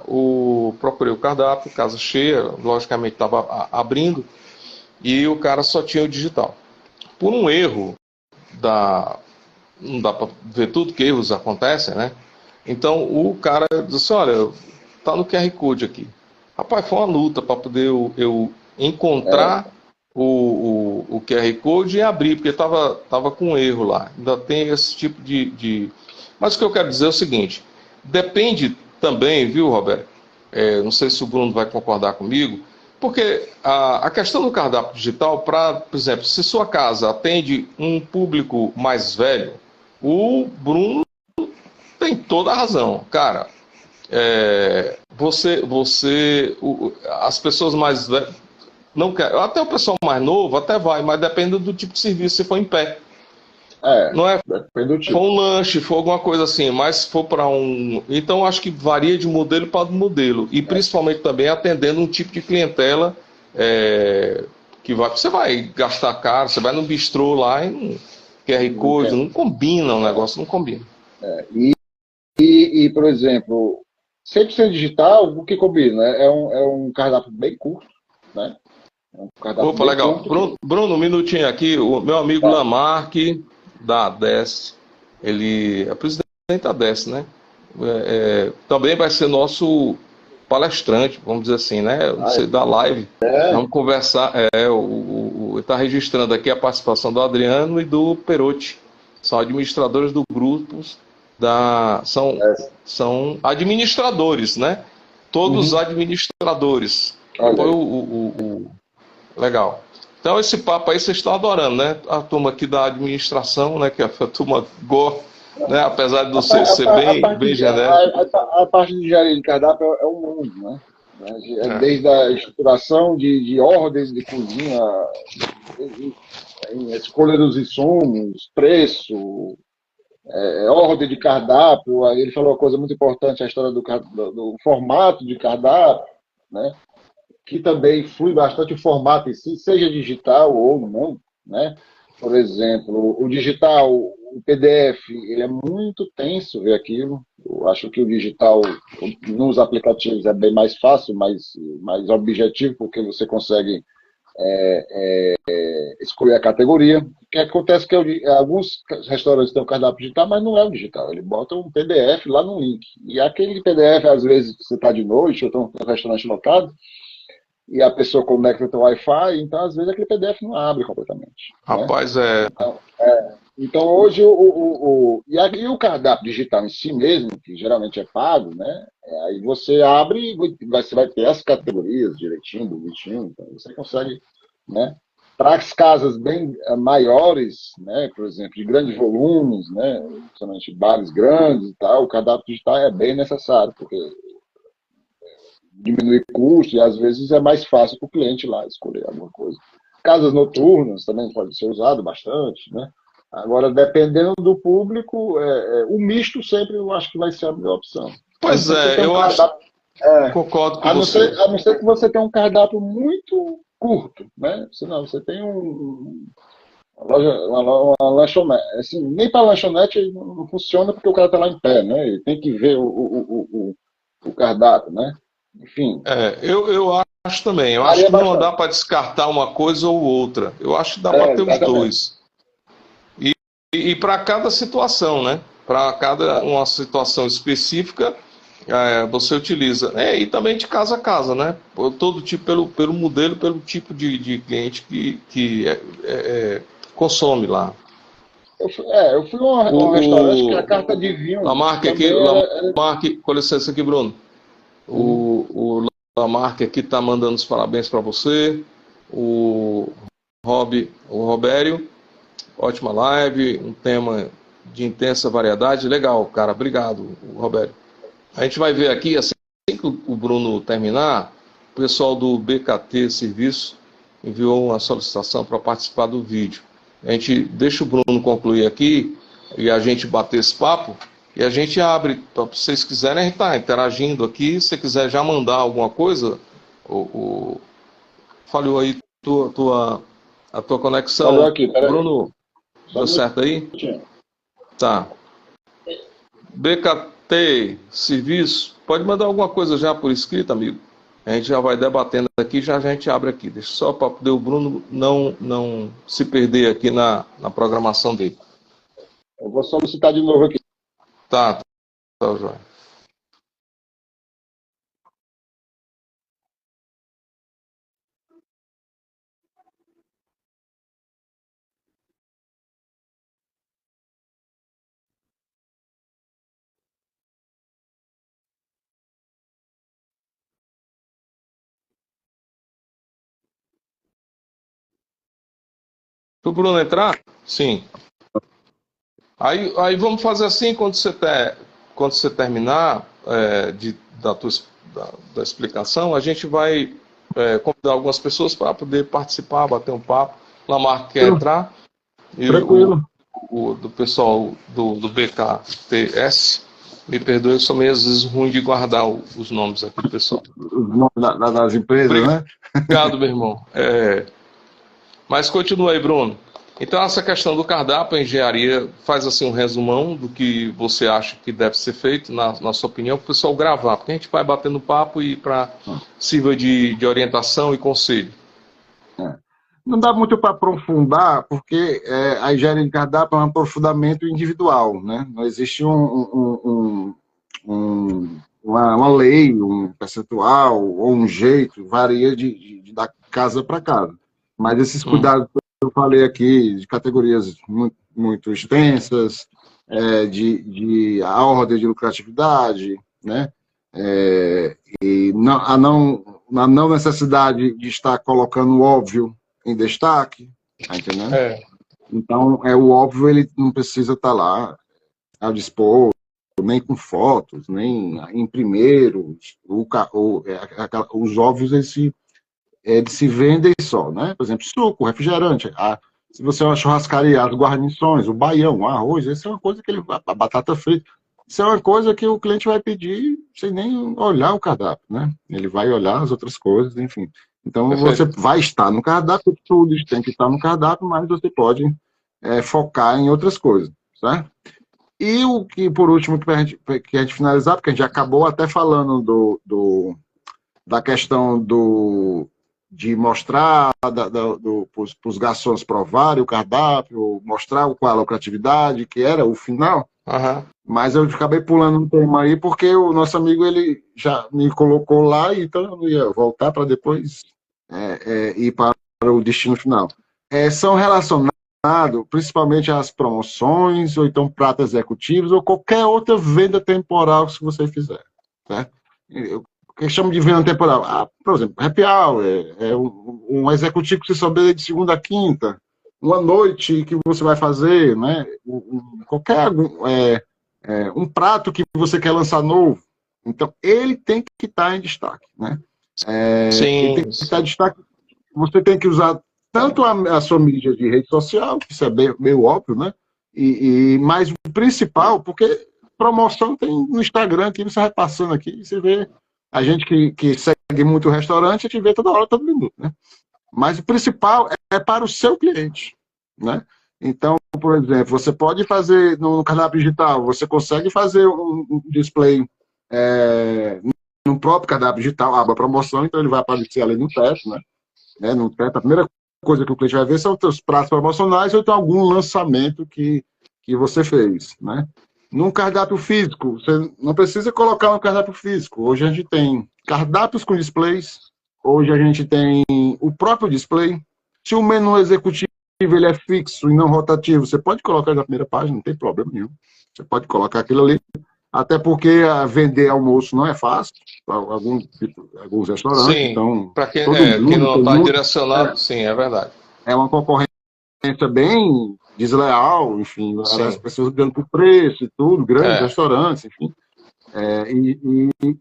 S1: procurei o cardápio, casa cheia, logicamente estava abrindo, e o cara só tinha o digital. Por um erro da, não dá para ver tudo, que erros acontecem, né? Então o cara disse: Olha, tá no QR Code aqui. Rapaz, foi uma luta para poder eu encontrar o QR Code e abrir, porque tava com erro lá. Ainda tem esse tipo de. Mas o que eu quero dizer é o seguinte: depende também, viu, Roberto? Não sei se o Bruno vai concordar comigo, porque a questão do cardápio digital, por exemplo, se sua casa atende um público mais velho, o Bruno tem toda a razão. Cara, as pessoas mais velhas não querem. Até o pessoal mais novo até vai, mas depende do tipo de serviço, se for em pé. Não é
S2: Depende do
S1: for
S2: tipo.
S1: um lanche, for alguma coisa assim, mas se for para um. Então acho que varia de modelo para modelo. E principalmente também atendendo um tipo de clientela que vai. Você vai gastar caro, você vai no bistrô lá e não. QR
S2: Não
S1: Code,
S2: quer.
S1: não combina, o negócio não combina.
S2: E, por exemplo, 100% digital, o que combina? É um cardápio bem curto, né? É um cardápio
S1: Opa,
S2: bem
S1: legal.
S2: curto.
S1: Bruno, um minutinho aqui. O meu amigo
S2: Tá.
S1: Lamarck, da ADES, ele é presidente da ADES, né? Também vai ser nosso palestrante, vamos dizer assim, né?
S2: Ah,
S1: Você da live.
S2: é?
S1: Vamos conversar. Está registrando aqui a participação do Adriano e do Perotti. São administradores do grupo
S2: É.
S1: são administradores, né? Todos
S2: Uhum.
S1: administradores.
S2: Olha
S1: Depois
S2: aí.
S1: Legal. Então esse papo aí vocês estão adorando, né? A turma aqui da administração, né? Que a turma gosta, né? Apesar de
S2: A,
S1: você
S2: pa- a,
S1: ser
S2: pa- a
S1: bem,
S2: parte
S1: bem
S2: de,
S1: genérico.
S2: a parte de engenharia de cardápio é um mundo, né?
S1: É.
S2: Desde a estruturação de ordens de cozinha, a escolha dos insumos, preço, ordem de cardápio. Aí ele falou uma coisa muito importante, a história do formato de cardápio, né? que também flui bastante o formato em si, seja digital ou não, né? Por exemplo, o digital, o PDF, ele é muito tenso ver aquilo. Eu acho que o digital, nos aplicativos, é bem mais fácil, mais objetivo, porque você consegue escolher a categoria. O que acontece é que alguns restaurantes têm um cardápio digital, mas não é o digital. Ele bota um PDF lá no link. E aquele PDF, às vezes, você está de noite, ou está um restaurante lotado, e a pessoa conecta o teu Wi-Fi, então às vezes aquele PDF não abre completamente. Né?
S1: Rapaz, é.
S2: Então hoje e o cardápio digital em si mesmo, que geralmente é pago, né? Aí você abre e você vai ter as categorias direitinho, bonitinho, então você consegue, né? Para as casas bem maiores, né? Por exemplo, de grandes volumes, né? Principalmente bares grandes e tal, o cardápio digital é bem necessário, porque diminui custo e às vezes é mais fácil para o cliente lá escolher alguma coisa. Casas noturnas também pode ser usado bastante, né? Agora, dependendo do público, o misto sempre eu acho que vai ser a melhor opção.
S1: Pois é, eu acho. Concordo com você.
S2: A não ser que você tenha um cardápio muito curto, né? Senão você tem uma lanchonete. Assim, nem para lanchonete não funciona porque o cara está lá em pé, né? Ele tem que ver o cardápio, né? Enfim.
S1: Eu acho também. Eu acho que não dá para descartar uma coisa ou outra. Eu acho que dá para ter os dois. E para cada situação, né? Para cada uma situação específica, você utiliza. E também de casa a casa, né? Todo tipo, pelo modelo, pelo tipo de cliente que consome lá.
S2: Eu fui a um restaurante que a carta de vinho.
S1: Lamarck aqui, Lamarck, com licença aqui, Bruno. O Lamarck aqui está mandando os parabéns para você. O Robério, ótima live, um tema de intensa variedade. Legal, cara, obrigado, Robério. A gente vai ver aqui, assim que o Bruno terminar, o pessoal do BKT Serviço enviou uma solicitação para participar do vídeo. A gente deixa o Bruno concluir aqui e a gente bater esse papo. E a gente abre, para vocês quiserem, a gente está interagindo aqui. Se você quiser já mandar alguma coisa, falhou aí a tua conexão.
S2: Falou aqui,
S1: Bruno, deu certo aí? Tá. BKT, serviço, pode mandar alguma coisa já por escrito, amigo? A gente já vai debatendo aqui, já a gente abre aqui. Deixa só para poder o Bruno não se perder aqui na programação dele.
S2: Eu vou solicitar de novo aqui.
S1: Tá, João. Se o Bruno entrar? Sim. Aí vamos fazer assim, quando você terminar da explicação, a gente vai convidar algumas pessoas para poder participar, bater um papo. Lamarck quer entrar.
S2: Tranquilo.
S1: Do pessoal do BKTS, me perdoe, eu sou meio às vezes ruim de guardar os nomes aqui do pessoal.
S2: Os nomes das empresas, né?
S1: Obrigado, meu irmão. Mas continua aí, Bruno. Então, essa questão do cardápio, a engenharia faz assim um resumão do que você acha que deve ser feito, na sua opinião, para o pessoal gravar, porque a gente vai batendo papo e sirva de orientação e conselho.
S2: Não dá muito para aprofundar, porque a engenharia de cardápio é um aprofundamento individual, né? Não existe uma lei, um percentual ou um jeito, varia da casa para casa. Mas esses cuidados que eu falei aqui, de categorias muito, muito extensas, de a ordem de lucratividade, né? E a não necessidade de estar colocando o óbvio em destaque, tá entendendo? Então, o óbvio, ele não precisa estar lá a dispor, nem com fotos, nem em primeiro. Os óbvios, eles se vendem só, né? Por exemplo, suco, refrigerante. Se você é uma churrascaria, as guarnições, o baião, o arroz, essa é uma coisa que a batata frita. isso é uma coisa que o cliente vai pedir sem nem olhar o cardápio, né? Ele vai olhar as outras coisas, enfim. Então, você
S1: Perfeito.
S2: vai estar no cardápio, tudo tem que estar no cardápio, mas você pode focar em outras coisas, certo? E o que, por último, que a gente finalizar, porque a gente acabou até falando da questão de mostrar para os garçons provarem o cardápio, mostrar qual é a lucratividade, que era o final,
S1: Aham.
S2: mas eu acabei pulando um tema aí, porque o nosso amigo ele já me colocou lá, então eu ia voltar para depois ir para o destino final. São relacionados principalmente às promoções, ou então pratos executivos, ou qualquer outra venda temporal que você fizer. Né? O que chama de venda temporal? Por exemplo, happy hour, um executivo que você souber de segunda a quinta, uma noite que você vai fazer, né? Qualquer um prato que você quer lançar novo. Então, ele tem que estar em destaque. Né? Ele tem
S1: Sim,
S2: que estar em
S1: sim.
S2: destaque. Você tem que usar tanto a sua mídia de rede social, que isso é meio óbvio, né? Mas o principal, porque promoção tem no Instagram, aqui você vai passando aqui, você vê a gente que segue muito o restaurante, a gente vê toda hora, todo minuto, né? Mas o principal é para o seu cliente, né? Então, por exemplo, você pode fazer no cardápio digital, você consegue fazer um display no próprio cardápio digital, aba promoção, então ele vai aparecer ali no teto, né? No teto, a primeira coisa que o cliente vai ver são os teus pratos promocionais ou então algum lançamento que você fez, né? Num cardápio físico, você não precisa colocar no cardápio físico. Hoje a gente tem cardápios com displays, hoje a gente tem o próprio display. Se o menu executivo ele é fixo e não rotativo, você pode colocar na primeira página, não tem problema nenhum. Você pode colocar aquilo ali. Até porque vender almoço não é fácil, alguns restaurantes,
S1: Sim.
S2: então
S1: Para quem,
S2: todo
S1: quem
S2: mundo
S1: não
S2: tem
S1: está
S2: muito.
S1: direcionado, sim, é verdade.
S2: É uma concorrência bem desleal, enfim, as
S1: Sim.
S2: pessoas ganhando por preço e tudo, grandes
S1: É.
S2: restaurantes, enfim.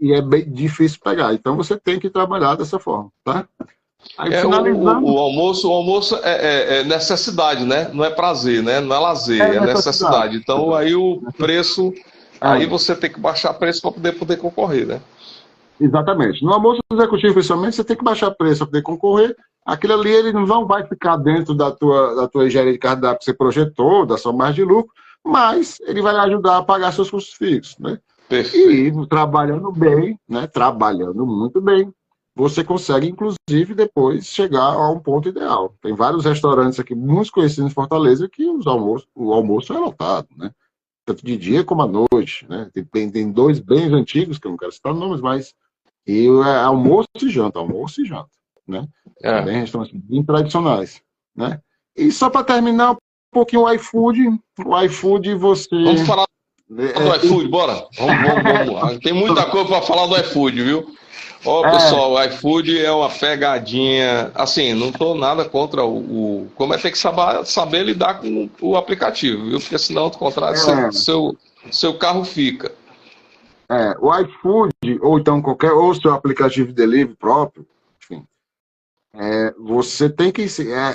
S2: E é bem difícil pegar. Então você tem que trabalhar dessa forma, tá? Aí finalizando,
S1: O almoço é necessidade, né? Não é prazer, né? Não é lazer, é
S2: necessidade.
S1: necessidade. Então aí o preço, aí
S2: É,
S1: você tem que baixar preço para poder concorrer, né?
S2: exatamente. No almoço executivo, principalmente, você tem que baixar preço para poder concorrer. Aquilo ali ele não vai ficar dentro da tua engenharia de cardápio que você projetou, da sua margem de lucro, mas ele vai ajudar a pagar seus custos fixos, né? E
S1: Perfeito.
S2: trabalhando bem, né? Trabalhando muito bem, você consegue, inclusive, depois chegar a um ponto ideal. Tem vários restaurantes aqui, muito conhecidos em Fortaleza, que o almoço é lotado, né? Tanto de dia como à noite, né? Tem dois bem antigos, que eu não quero citar nomes, mas almoço e janta, né?
S1: É.
S2: Também restaurantes bem tradicionais, né? E só para terminar um pouquinho o iFood você
S1: Vamos falar do
S2: é,
S1: iFood, bora? Vamos. Tem muita coisa para falar do iFood, viu? Ó,
S2: é,
S1: pessoal, o iFood é uma pegadinha. Assim, não tô nada contra como é ter que saber lidar com o aplicativo, viu? Porque senão, do contrário,
S2: é,
S1: seu carro fica.
S2: o iFood, ou então ou seu aplicativo de delivery próprio, enfim, você tem que.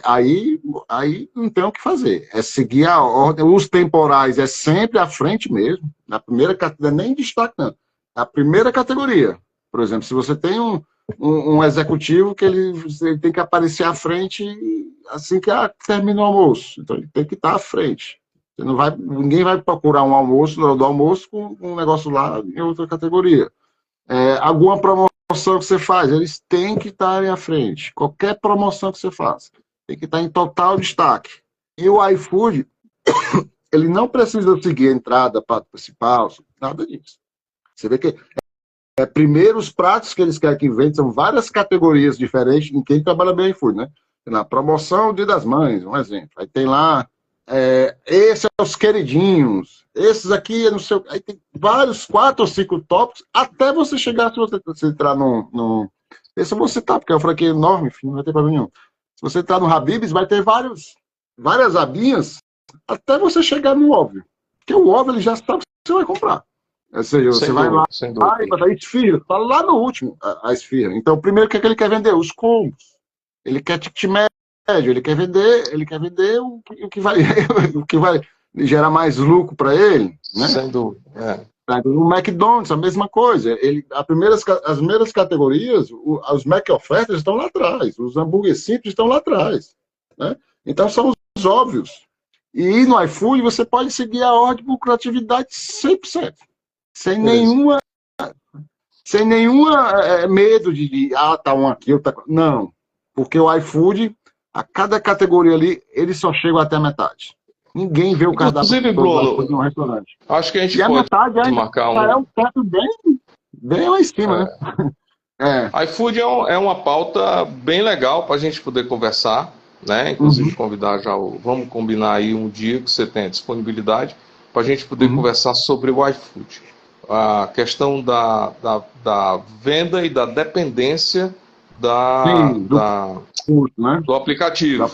S2: Aí não tem o que fazer. É seguir a ordem. Os temporais é sempre à frente mesmo. Na primeira categoria, nem destaque, não. A primeira categoria. Por exemplo, se você tem um executivo que ele tem que aparecer à frente assim que termina o almoço. Então ele tem que estar à frente. Você não vai, ninguém vai procurar um almoço, do almoço, com um negócio lá em outra categoria. Alguma promoção que você faz, eles têm que estarem à frente. Qualquer promoção que você faça, tem que estar em total destaque. E o iFood, ele não precisa seguir a entrada, prato principal, nada disso. Você vê que primeiro os pratos que eles querem que venda são várias categorias diferentes em quem trabalha bem iFood, né? Na promoção Dia das Mães, um exemplo. Aí tem lá, esses são os queridinhos, esses aqui, não sei, aí tem vários, 4 ou 5 tópicos, até você chegar, se você entrar esse eu vou citar, porque é uma franquia enorme, enfim, não vai ter problema nenhum. Se você entrar no Habib's, vai ter várias abinhas, até você chegar no óbvio. Porque o óbvio, ele já sabe o que você vai comprar. Ou seja, você
S1: Sem
S2: vai lá,
S1: dúvida, sem dúvida.
S2: vai dar esfirra, tá lá no último a esfirra. Então, primeiro, o que é que ele quer vender? Os combos. Ele quer ticket médio, ele quer vender o que vai, o que vai gerar mais lucro para ele, né?
S1: Sem dúvida.
S2: No McDonald's, a mesma coisa. As primeiras categorias, os Mac ofertas estão lá atrás, os hambúrgueres simples estão lá atrás. Né? Então, são os óbvios. E no iFood, você pode seguir a ordem por lucratividade 100%. Sem nenhuma medo de tá um aqui, outro tá... Não. Porque o iFood, a cada categoria ali, eles só chegam até a metade. Ninguém vê o cardápio
S1: Bruno,
S2: no restaurante.
S1: Acho que a gente
S2: e a
S1: pode
S2: metade
S1: marcar
S2: é um teto bem lá em cima, né?
S1: iFood é uma pauta bem legal para a gente poder conversar, né? Inclusive convidar vamos combinar aí um dia que você tenha disponibilidade para a gente poder conversar sobre o iFood. A questão da venda e da dependência do aplicativo.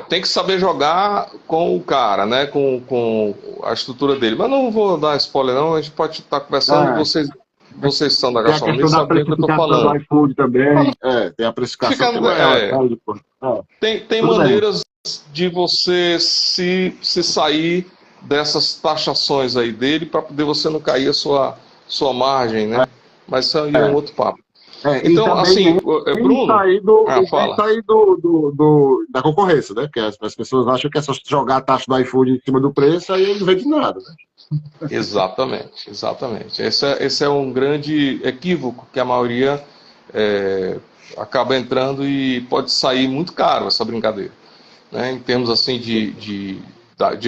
S1: Tem que saber jogar com o cara, né? Com a estrutura dele. Mas não vou dar spoiler, não. A gente pode estar conversando. Vocês são da gastronomia, sabem o que eu estou falando.
S2: Do iFood também. Tem a precificação.
S1: Tem maneiras de você se sair dessas taxações aí dele para poder você não cair a sua margem, né? Mas isso aí é um outro papo. Então, assim, Bruno...
S2: sair da concorrência, né? Porque as pessoas acham que é só jogar a taxa do iFood em cima do preço, aí não vende nada, né?
S1: Exatamente. Esse é um grande equívoco que a maioria acaba entrando e pode sair muito caro essa brincadeira, né? Em termos, assim, de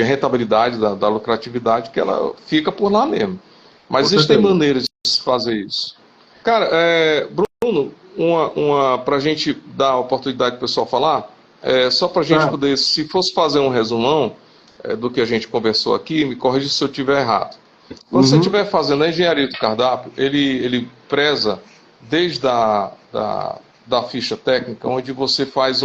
S1: rentabilidade, da lucratividade, que ela fica por lá mesmo. Mas existem maneiras de se fazer isso. Cara, Bruno, para a gente dar a oportunidade para o pessoal falar, só para a gente poder, se fosse fazer um resumão do que a gente conversou aqui, me corrija se eu estiver errado. Quando você estiver fazendo a engenharia do cardápio, ele preza desde da ficha técnica, onde você faz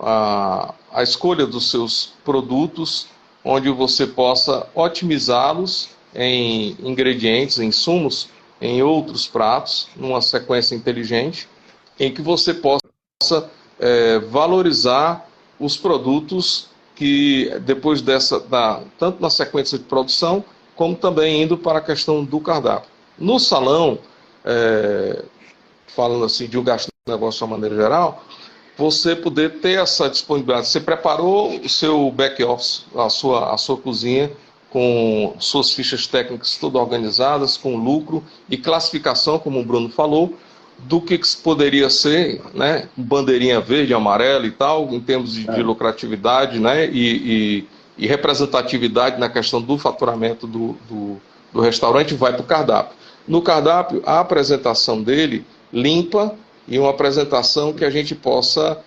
S1: a escolha dos seus produtos, onde você possa otimizá-los em ingredientes, em insumos, em outros pratos, numa sequência inteligente, em que você possa valorizar os produtos que depois tanto na sequência de produção, como também indo para a questão do cardápio. No salão, falando assim de um negócio de uma maneira geral, você poder ter essa disponibilidade. Você preparou o seu back-office, a sua cozinha, com suas fichas técnicas todas organizadas, com lucro e classificação, como o Bruno falou, do que poderia ser, né, bandeirinha verde, amarela e tal, em termos de lucratividade, né, e representatividade na questão do faturamento do restaurante, vai para o cardápio. No cardápio, a apresentação dele limpa e uma apresentação que a gente possa,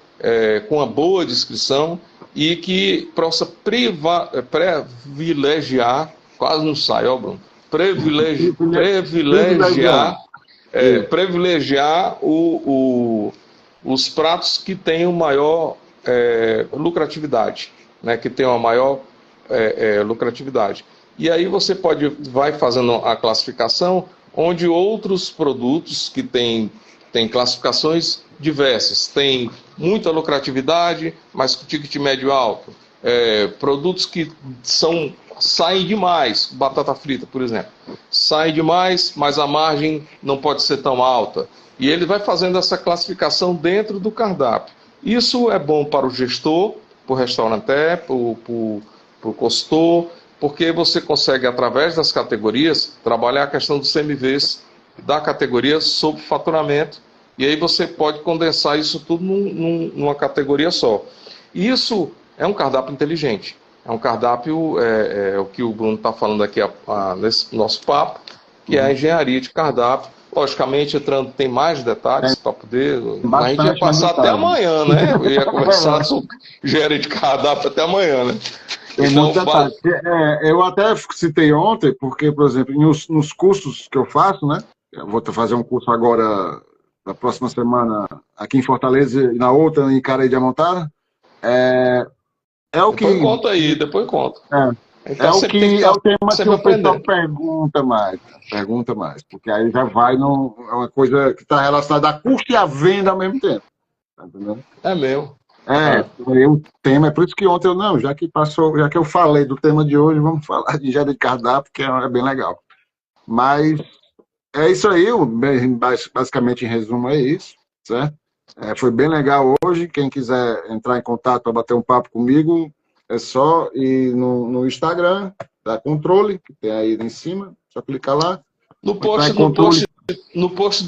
S1: com uma boa descrição, e que possa privilegiar, quase não sai, ó, Bruno, privilegiar os pratos que tenham maior lucratividade, né, que tenham a maior lucratividade. E aí você vai fazendo a classificação, onde outros produtos que têm classificações diversas, tem muita lucratividade, mas com ticket médio alto, produtos que saem demais, batata frita, por exemplo, sai demais, mas a margem não pode ser tão alta, e ele vai fazendo essa classificação dentro do cardápio. Isso é bom para o gestor, para o restaurateur, para o consultor, porque você consegue, através das categorias, trabalhar a questão dos CMVs da categoria sobre faturamento, e aí você pode condensar isso tudo numa categoria só. Isso é um cardápio inteligente. É um cardápio, o que o Bruno está falando aqui nesse nosso papo, que é a engenharia de cardápio. Logicamente, tem mais detalhes para poder... Mas a gente ia passar até amanhã, né? Eu ia conversar sobre engenharia de cardápio até amanhã, né?
S2: Então, eu até citei ontem, porque, por exemplo, nos cursos que eu faço, né? Eu vou fazer um curso agora... na próxima semana aqui em Fortaleza e na outra em Careia-de-Amontada,
S1: Depois conta.
S2: Então, é o tema que o pessoal pergunta mais, porque aí já vai é uma coisa que está relacionada a custo e a venda ao mesmo tempo. Tá entendendo?
S1: É meu.
S2: É, aí o tema, é por isso que ontem eu, não, já que passou, já que eu falei do tema de hoje, vamos falar de engenharia de cardápio, que é bem legal. Mas é isso aí, basicamente em resumo é isso, certo? Foi bem legal hoje, quem quiser entrar em contato para bater um papo comigo, é só ir no Instagram, da Controle, que tem aí em cima, só clicar lá.
S1: No
S2: Entrar
S1: post,
S2: em controle.
S1: no post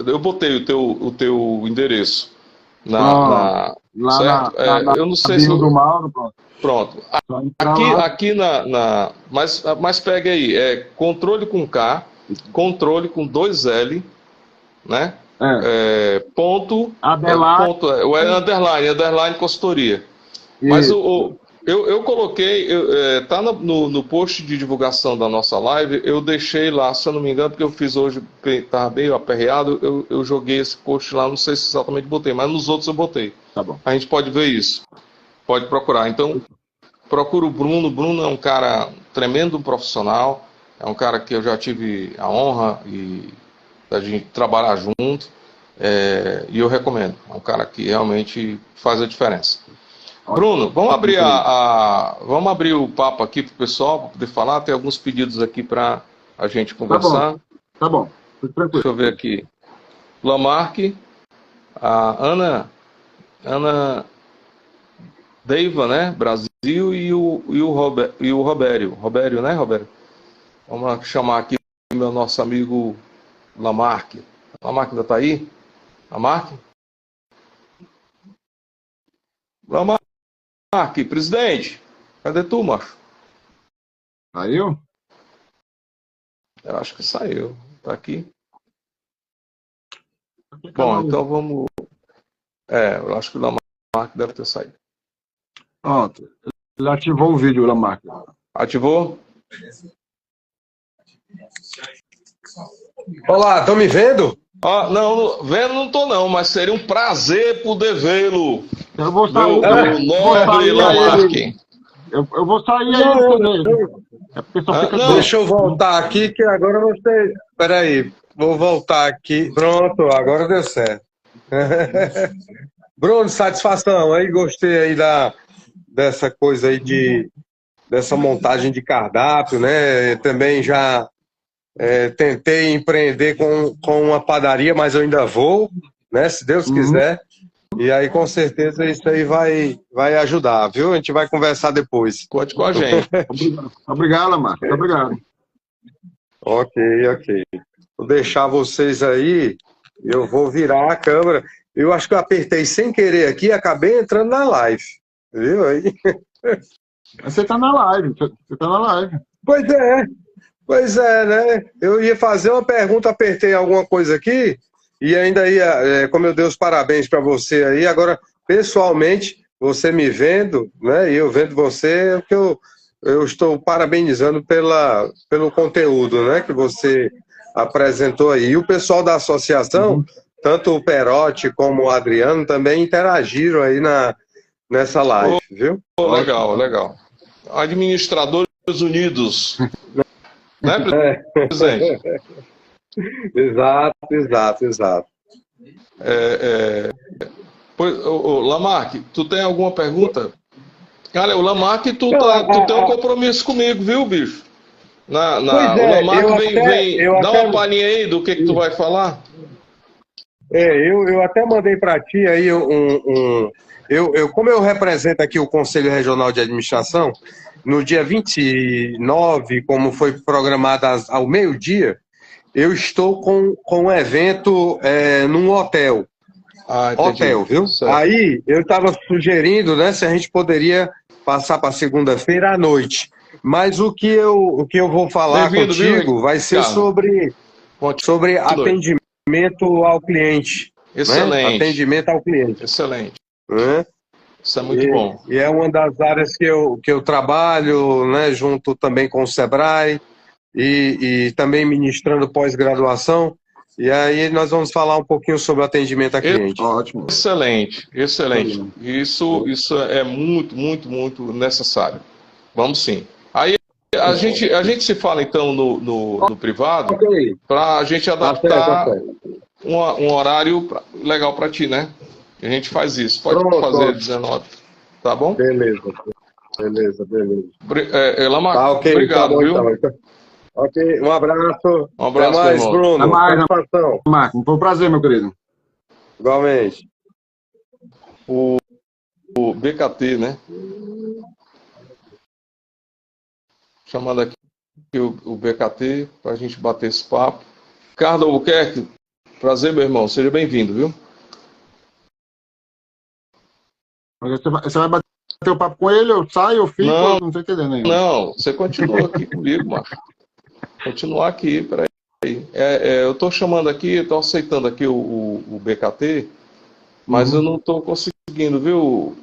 S1: eu botei o teu endereço
S2: Pronto, lá
S1: certo? Eu não
S2: na
S1: sei se
S2: bio do Mauro, pronto.
S1: pronto.
S2: Só entrar lá.
S1: Aqui mas pegue aí, controle com K, controle com 2L, né? Ponto,
S2: Adelaide.
S1: underline consultoria. Mas eu coloquei, tá no post de divulgação da nossa live, eu deixei lá, se eu não me engano, porque eu fiz hoje, estava meio aperreado, eu joguei esse post lá, não sei se exatamente botei, mas nos outros eu botei.
S2: Tá bom.
S1: A gente pode ver isso, pode procurar. Então, procura o Bruno. O Bruno é um cara tremendo profissional, é um cara que eu já tive a honra da gente trabalhar junto, e eu recomendo. É um cara que realmente faz a diferença. Bruno, vamos abrir vamos abrir o papo aqui para o pessoal, para poder falar. Tem alguns pedidos aqui para a gente conversar.
S2: Tá bom. Tranquilo.
S1: Deixa eu ver aqui. Lamarck, a Ana Deiva, né? Brasil, e o Robério. Robério, né, Robério? Vamos lá chamar aqui o nosso amigo Lamarck. Lamarck ainda está aí? Lamarck? Lamarck, presidente. Cadê tu, macho?
S2: Saiu?
S1: Eu acho que saiu. Tá aqui. Bom, então vamos... eu acho que o Lamarck deve ter saído.
S2: Pronto. Ele ativou o vídeo, Lamarck.
S1: Ativou?
S3: Olá, estão me vendo?
S1: Não, vendo não tô não, mas seria um prazer poder vê-lo.
S2: Eu vou sair.
S1: Meu nobre Lamarck.
S2: Eu vou sair aí também. É porque só fica
S3: Deixa eu voltar aqui, que agora você... Peraí, vou voltar aqui. Pronto, agora deu certo. Bruno, satisfação aí, gostei aí dessa coisa aí dessa montagem de cardápio, né? Também já tentei empreender com uma padaria, mas eu ainda vou, né? Se Deus quiser. E aí, com certeza, isso aí vai ajudar, viu? A gente vai conversar depois.
S1: Conte com a gente.
S2: Obrigado, Lamarck. Obrigado.
S3: Ok. Vou deixar vocês aí, eu vou virar a câmera. Eu acho que eu apertei sem querer aqui e acabei entrando na live. Viu aí?
S2: Você tá na live. Você tá na live.
S3: Pois é, né? Eu ia fazer uma pergunta, apertei alguma coisa aqui e ainda ia, como eu dei os parabéns para você aí. Agora, pessoalmente, você me vendo, né? E eu vendo você, é que eu estou parabenizando pelo conteúdo, né? Que você apresentou aí. E o pessoal da associação, tanto o Perotti como o Adriano, também interagiram aí nessa live, viu?
S1: Legal. Administradores Unidos. Né, presidente?
S3: Exato.
S1: Lamarck, tu tem alguma pergunta? Cara, o Lamarck, tu tem um compromisso comigo, viu, bicho? O Lamarck vem dá uma palhinha aí do que tu vai falar.
S3: Eu até mandei para ti aí como eu represento aqui o Conselho Regional de Administração, no dia 29, como foi programado ao meio-dia, eu estou com um evento num hotel. Hotel, viu? Certo. Aí eu estava sugerindo, né, se a gente poderia passar para segunda-feira à noite. Mas o que eu vou falar contigo vai ser sobre atendimento ao cliente.
S1: Excelente.
S3: Né? Atendimento ao cliente.
S1: Excelente. Isso é muito bom.
S3: E é uma das áreas que eu trabalho, né, junto também com o Sebrae e também ministrando pós-graduação. E aí nós vamos falar um pouquinho sobre atendimento a cliente.
S2: Ótimo.
S1: Excelente. Isso é muito necessário. Vamos sim. Aí a gente se fala então no privado, para a gente adaptar um horário legal para ti, né? A gente faz isso. Pode
S3: Pronto,
S1: fazer
S3: ó.
S1: 19. Tá bom?
S3: Beleza, beleza, beleza.
S1: Lamarck,
S3: Tá ok, tá
S1: obrigado,
S3: bom
S1: viu?
S3: então. Ok, um abraço.
S1: Um
S3: Até
S1: abraço, meu
S3: mais,
S1: irmão.
S3: Bruno.
S4: Até mais,
S3: Satisfação.
S4: Marco. Foi um prazer, meu querido.
S3: Igualmente.
S1: O BKT, né? Chamando aqui o BKT para a gente bater esse papo. Ricardo Albuquerque, prazer, meu irmão. Seja bem-vindo, viu?
S4: Você vai bater o papo com ele, eu saio, eu fico,
S1: Não,
S4: eu não tô entendendo ainda.
S1: não. Você continua aqui comigo, macho. Continuar aqui, peraí. Eu estou chamando aqui, estou aceitando aqui o BKT, mas eu não estou conseguindo, viu?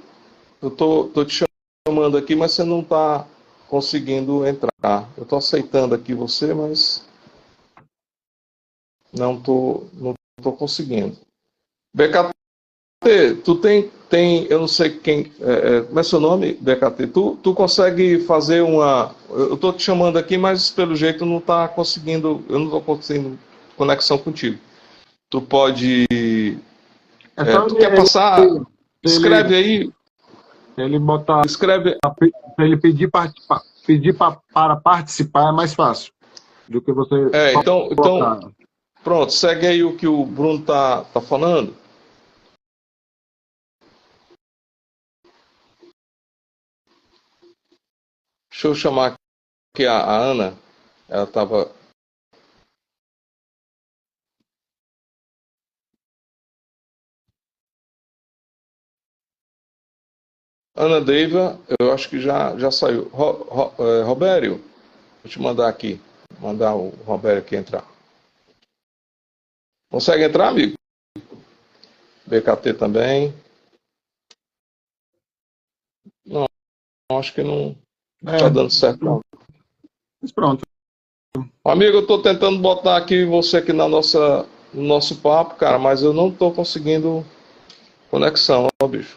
S1: Eu tô te chamando aqui, mas você não está conseguindo entrar. Eu estou aceitando aqui você, mas não tô conseguindo. BKT, tu tem, eu não sei quem, como é seu nome, BKT? Tu consegue fazer uma, eu estou te chamando aqui, mas pelo jeito não está conseguindo, eu não estou conseguindo conexão contigo. Tu pode, tu quer passar, escreve aí,
S4: ele botar,
S1: escreve,
S4: ele pedir para participar é mais fácil do que você
S1: então,
S4: colocar.
S1: pronto, segue aí o que o Bruno tá falando. Deixa eu chamar aqui a Ana. Ela estava. Ana Deiva, eu acho que já saiu. Robério, vou te mandar aqui. Mandar o Robério aqui entrar. Consegue entrar, amigo? BKT também. Não, acho que não está dando certo, não.
S4: Mas pronto.
S1: Amigo, eu estou tentando botar aqui você aqui no nosso papo, cara, mas eu não estou conseguindo conexão, ó, bicho.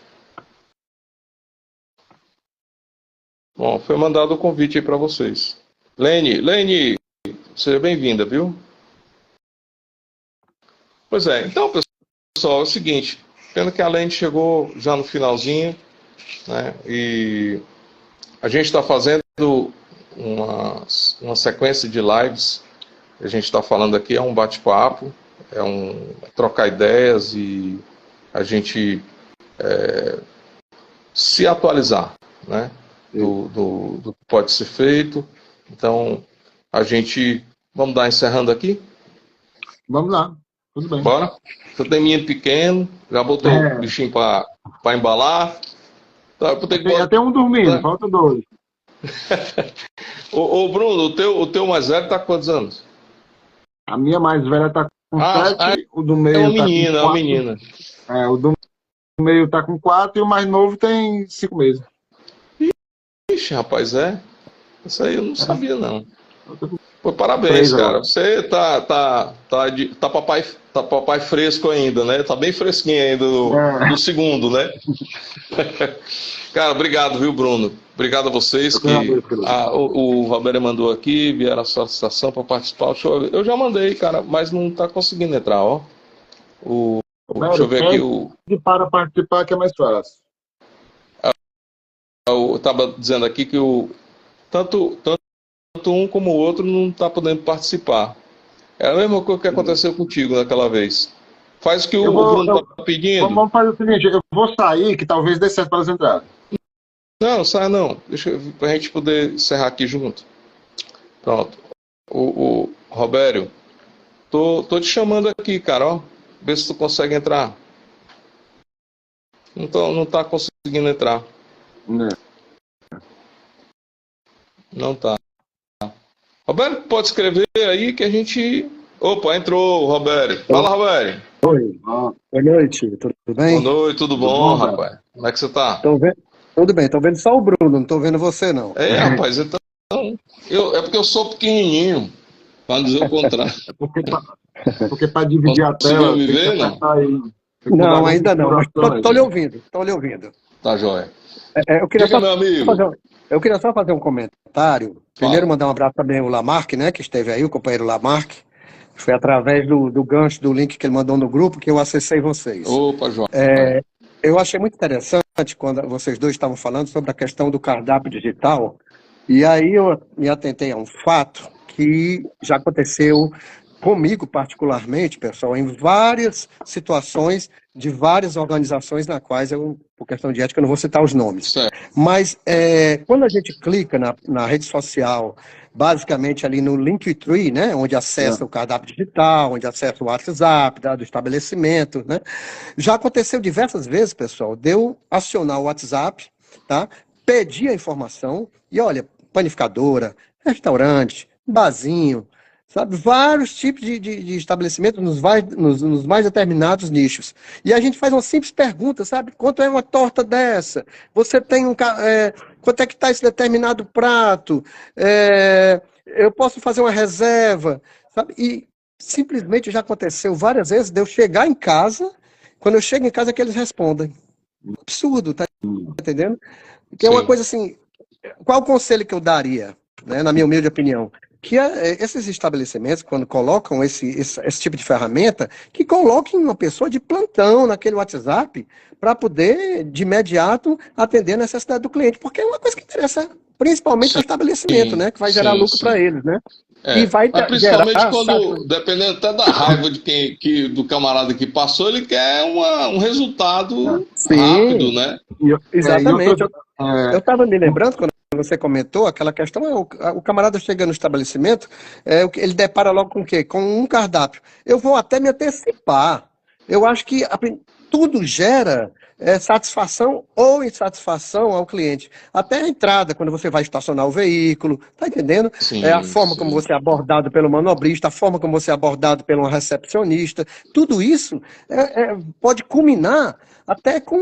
S1: Bom, foi mandado o convite aí para vocês. Lene, seja bem-vinda, viu? Pois é, então, pessoal, é o seguinte, pena que a Lene chegou já no finalzinho, né, e a gente está fazendo uma sequência de lives, a gente está falando aqui, é um bate-papo, trocar ideias e a gente se atualizar, né, do que pode ser feito. Então, vamos dar encerrando aqui?
S4: Vamos lá, tudo bem.
S1: Bora? Você tem menino pequeno, já botou o bichinho para embalar. Tá,
S4: Tem um dormindo, falta 2.
S1: Ô Bruno, o teu mais velho tá com quantos anos?
S4: A minha mais velha tá com 7, o do meio
S1: é uma
S4: tá
S1: menina,
S4: com 4.
S1: É uma menina.
S4: O do meio tá com 4 e o mais novo tem 5 meses.
S1: Ixi, rapaz, isso aí eu não sabia, não. Pô, parabéns, cara. Você tá papai fresco ainda, né? Tá bem fresquinho ainda do segundo, né? Cara, obrigado, viu, Bruno? Obrigado a vocês o Roberto mandou aqui, vieram a solicitação para participar. Eu já mandei, cara, mas não tá conseguindo entrar, ó. Deixa eu ver aqui
S4: para participar que é mais fácil.
S1: Eu estava dizendo aqui que tanto um como o outro não está podendo participar. É a mesma coisa que aconteceu contigo naquela vez. Faz o que o Bruno está pedindo.
S4: Vamos fazer o seguinte, eu vou sair, que talvez dê certo para as entradas.
S1: Não, sai não. Deixa para a gente poder encerrar aqui junto. Pronto. O Robério, tô te chamando aqui, cara, ó. Vê se tu consegue entrar. Não tá conseguindo entrar. Não tá. Roberto, pode escrever aí que a gente... Opa, entrou o Roberto. Fala, Roberto.
S5: Oi, boa noite, tudo bem?
S1: Boa noite, tudo bom, rapaz? Como é que você tá?
S5: Tudo bem, tô vendo só o Bruno, não tô vendo você, não.
S1: Rapaz, então... é porque eu sou pequenininho, para dizer o contrário.
S4: Porque para dividir a tela...
S1: Conseguiu me ver, não?
S5: Não, ainda não, mas tô lhe ouvindo,
S1: Tá, joia.
S5: Eu queria
S1: Diga, meu amigo.
S5: Eu queria só fazer um comentário. Primeiro, mandar um abraço também ao Lamarck, né, que esteve aí, o companheiro Lamarck. Foi através do gancho, do link que ele mandou no grupo, que eu acessei vocês.
S1: Opa, João.
S5: Eu achei muito interessante quando vocês dois estavam falando sobre a questão do cardápio digital, e aí eu me atentei a um fato que já aconteceu comigo particularmente, pessoal, em várias situações de várias organizações na quais eu, por questão de ética, eu não vou citar os nomes.
S1: Certo.
S5: Mas quando a gente clica na rede social, basicamente ali no Linktree, né, onde acessa o cardápio digital, onde acessa o WhatsApp do estabelecimento, né, já aconteceu diversas vezes, pessoal, de eu acionar o WhatsApp, tá, pedir a informação e olha, panificadora, restaurante, barzinho, sabe, vários tipos de estabelecimentos nos mais determinados nichos. E a gente faz uma simples pergunta, sabe? Quanto é uma torta dessa? Você tem quanto é que está esse determinado prato? Eu posso fazer uma reserva, sabe? E simplesmente já aconteceu várias vezes de eu chegar em casa, quando eu chego em casa é que eles respondem. Absurdo, tá entendendo? Que é uma
S1: Sim.
S5: coisa assim, qual o conselho que eu daria, né, na minha humilde opinião? Que esses estabelecimentos, quando colocam esse tipo de ferramenta, que coloquem uma pessoa de plantão naquele WhatsApp para poder, de imediato, atender a necessidade do cliente, porque é uma coisa que interessa principalmente ao estabelecimento, né, que vai gerar lucro para eles, né? E vai
S1: Mas principalmente
S5: gerar,
S1: quando, dependendo até da raiva de do camarada que passou, ele quer um resultado rápido, né?
S5: Exatamente. Eu estava me lembrando, quando você comentou, aquela questão, o camarada chega no estabelecimento, ele depara logo com o quê? Com um cardápio. Eu vou até me antecipar. Eu acho que tudo gera satisfação ou insatisfação ao cliente. Até a entrada, quando você vai estacionar o veículo, tá entendendo?
S1: Sim,
S5: A forma como você é abordado pelo manobrista, a forma como você é abordado pelo recepcionista, tudo isso pode culminar até com,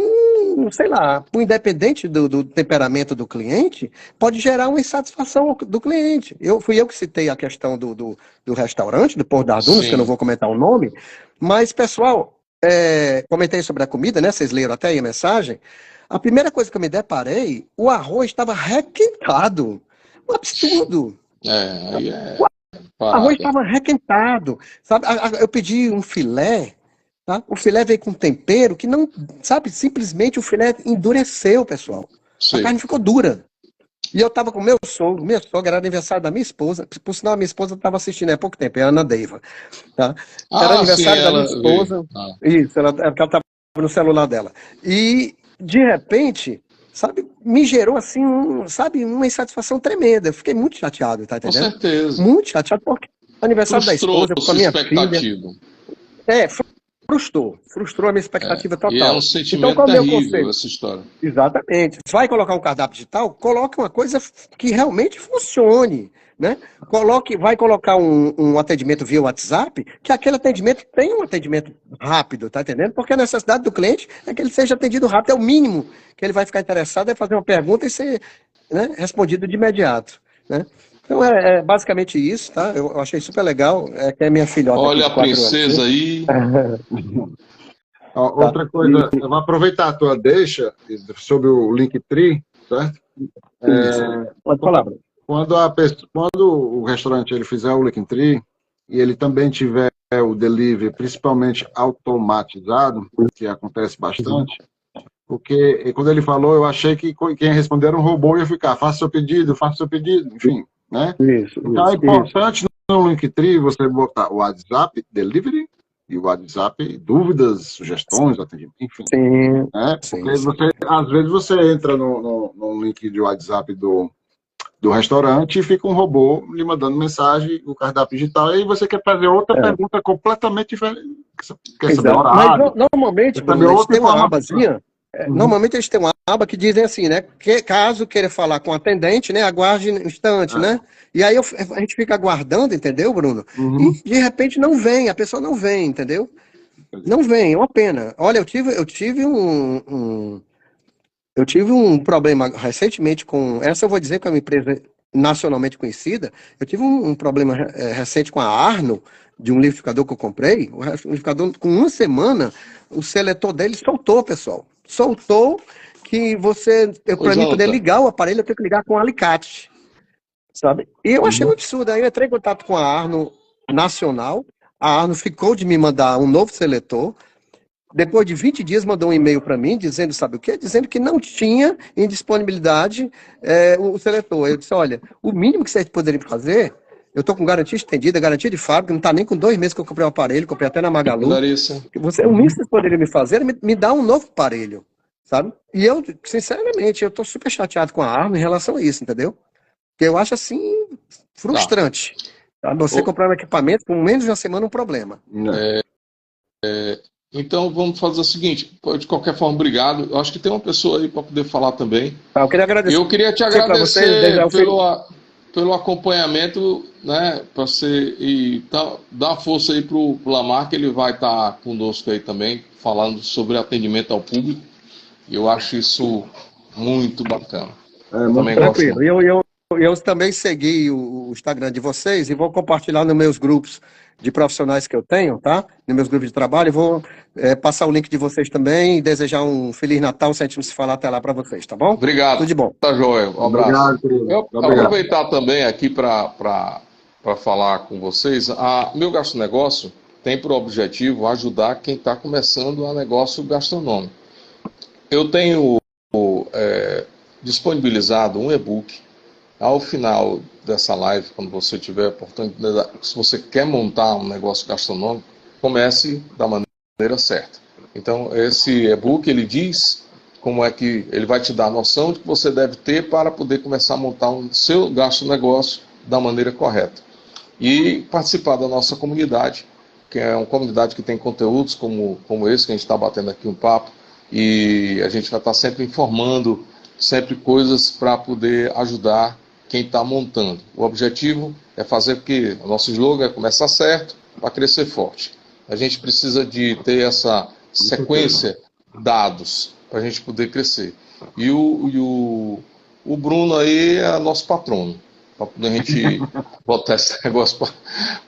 S5: sei lá, independente do temperamento do cliente, pode gerar uma insatisfação do cliente. Fui eu que citei a questão do restaurante, do Porto das Dunas, que eu não vou comentar o nome, mas, pessoal, comentei sobre a comida, né? Vocês leram até aí a mensagem. A primeira coisa que eu me deparei, o arroz estava requentado. Um absurdo. O arroz estava requentado. Sabe? Eu pedi um filé. Tá? O filé veio com tempero que não, sabe, simplesmente o filé endureceu, pessoal.
S1: Sim.
S5: A carne ficou dura. E eu estava com minha sogra, era aniversário da minha esposa, por sinal a minha esposa estava assistindo há pouco tempo, é a Ana Deiva. Tá? Era aniversário da minha esposa, isso, ela estava no celular dela. E, de repente, sabe, me gerou assim, uma insatisfação tremenda. Eu fiquei muito chateado, tá entendendo?
S1: Com certeza.
S5: Muito chateado, porque aniversário da esposa, com a minha filha. Frustrou a minha expectativa total.
S1: E é um sentimento terrível essa história.
S5: Exatamente. Se vai colocar um cardápio digital, coloque uma coisa que realmente funcione, né? Vai colocar um atendimento via WhatsApp, que aquele atendimento tenha um atendimento rápido, tá entendendo? Porque a necessidade do cliente é que ele seja atendido rápido, é o mínimo que ele vai ficar interessado, é fazer uma pergunta e ser, né, respondido de imediato, né? Então é basicamente isso, tá? Eu achei super legal. Que é minha filhota.
S1: Olha a princesa aí.
S4: Outra coisa, eu vou aproveitar a tua deixa sobre o Linktree, certo?
S5: Pode falar, Bruno.
S4: Quando o restaurante ele fizer o Linktree e ele também tiver o delivery, principalmente automatizado, que acontece bastante, porque quando ele falou, eu achei que quem responder era um robô ia ficar, faça seu pedido, enfim. Né? Então é importante no Linktree você botar o WhatsApp Delivery e o WhatsApp dúvidas, sugestões, atendimento, enfim.
S5: Sim,
S4: né? Porque às vezes você entra no link de WhatsApp do restaurante e fica um robô lhe mandando mensagem, o cardápio digital, e você quer fazer outra pergunta completamente diferente. Quer saber horário.
S5: Mas normalmente, Bruno, eles têm uma abazinha. Normalmente eles têm uma aba que dizem assim, né? Que caso queira falar com o atendente, né? Aguarde um instante, né? E aí a gente fica aguardando, entendeu, Bruno? E de repente não vem, a pessoa não vem, entendeu? Não vem, é uma pena. Olha, eu tive um problema recentemente com. Essa eu vou dizer que é uma empresa nacionalmente conhecida. Eu tive um problema recente com a Arno, de um liquidificador que eu comprei. O liquidificador, com uma semana, o seletor dele soltou, pessoal. Soltou que para mim poder ligar o aparelho, eu tenho que ligar com um alicate. Sabe? E eu achei um absurdo. Aí eu entrei em contato com a Arno nacional. A Arno ficou de me mandar um novo seletor. depois de 20 dias, mandou um e-mail para mim, dizendo, sabe o quê? Dizendo que não tinha em disponibilidade o seletor. Eu disse, olha, o mínimo que vocês poderiam fazer, eu estou com garantia estendida, garantia de fábrica, não está nem com 2 meses que eu comprei o aparelho, comprei até na Magalu.
S1: Larissa.
S5: O mínimo que vocês poderiam me fazer era me dar um novo aparelho, sabe? E eu, sinceramente, eu estou super chateado com a Arma em relação a isso, entendeu? Porque eu acho, assim, frustrante. Tá? Você comprar um equipamento, com menos de uma semana, um problema.
S1: Então, vamos fazer o seguinte, de qualquer forma, obrigado. Eu acho que tem uma pessoa aí para poder falar também.
S5: Eu queria agradecer.
S1: Eu queria te agradecer pelo acompanhamento, né, para você e dar força aí para o Lamar, que ele vai estar conosco aí também, falando sobre atendimento ao público. E eu acho isso muito bacana.
S5: Também tranquilo. Eu também segui o Instagram de vocês e vou compartilhar nos meus grupos de profissionais que eu tenho, tá? Nos meus grupos de trabalho, vou passar o link de vocês também e desejar um Feliz Natal, se a gente não se falar até lá para vocês, tá bom?
S1: Obrigado.
S5: Tudo de bom.
S1: Tá joia. Um abraço.
S4: Obrigado.
S1: Aproveitar também aqui para falar com vocês, a Meu Gasto Negócio tem por objetivo ajudar quem está começando a negócio gastronômico. Eu tenho disponibilizado um e-book. Ao final dessa live, quando você tiver a oportunidade, se você quer montar um negócio gastronômico, comece da maneira certa. Então, esse e-book, ele diz como é que ele vai te dar a noção de que você deve ter para poder começar a montar o seu negócio da maneira correta. E participar da nossa comunidade, que é uma comunidade que tem conteúdos como esse, que a gente está batendo aqui um papo, e a gente vai estar sempre informando, sempre coisas para poder ajudar quem está montando. O objetivo é fazer com que o nosso slogan é começar certo para crescer forte. A gente precisa de ter essa sequência de dados para a gente poder crescer. E o Bruno aí é nosso patrono, para poder a gente botar esse negócio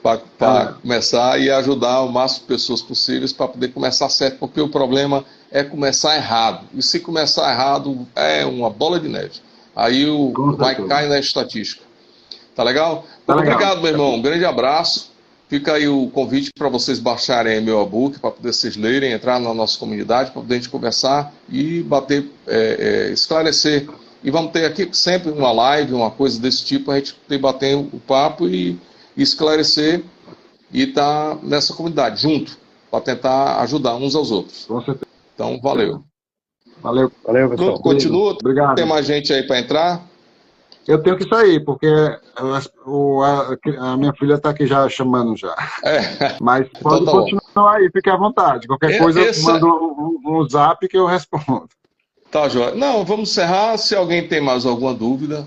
S1: para começar e ajudar o máximo de pessoas possíveis para poder começar certo, porque o problema é começar errado. E se começar errado, é uma bola de neve. Aí vai cair na estatística. Tá legal? Obrigado, meu irmão. Um grande abraço. Fica aí o convite para vocês baixarem meu e-book, para poder vocês lerem, entrar na nossa comunidade, para poder a gente conversar e bater, esclarecer. E vamos ter aqui sempre uma live, uma coisa desse tipo, a gente poder bater o papo e esclarecer e estar nessa comunidade, junto, para tentar ajudar uns aos outros.
S4: Com certeza.
S1: Então, valeu.
S4: Valeu,
S1: pessoal. Continua.
S4: Obrigado.
S1: Tem mais gente aí para entrar?
S4: Eu tenho que sair, porque a minha filha está aqui já chamando já. Mas pode continuar aí, fique à vontade. Qualquer coisa eu mando um zap que eu respondo.
S1: Tá, Joia. Não, vamos encerrar. Se alguém tem mais alguma dúvida,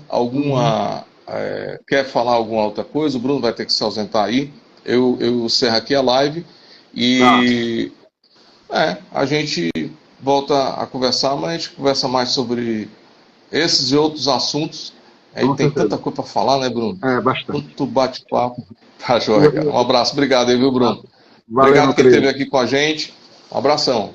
S1: quer falar alguma outra coisa, o Bruno vai ter que se ausentar aí. Eu encerro aqui a live e a gente volta a conversar, mas a gente conversa mais sobre esses e outros assuntos. Aí tem tanta coisa para falar, né, Bruno?
S4: Bastante.
S1: Tanto bate-papo. Tá, joia, cara. Um abraço. Obrigado aí, viu, Bruno?
S4: Valeu,
S1: obrigado por ter esteve aqui com a gente. Um abração.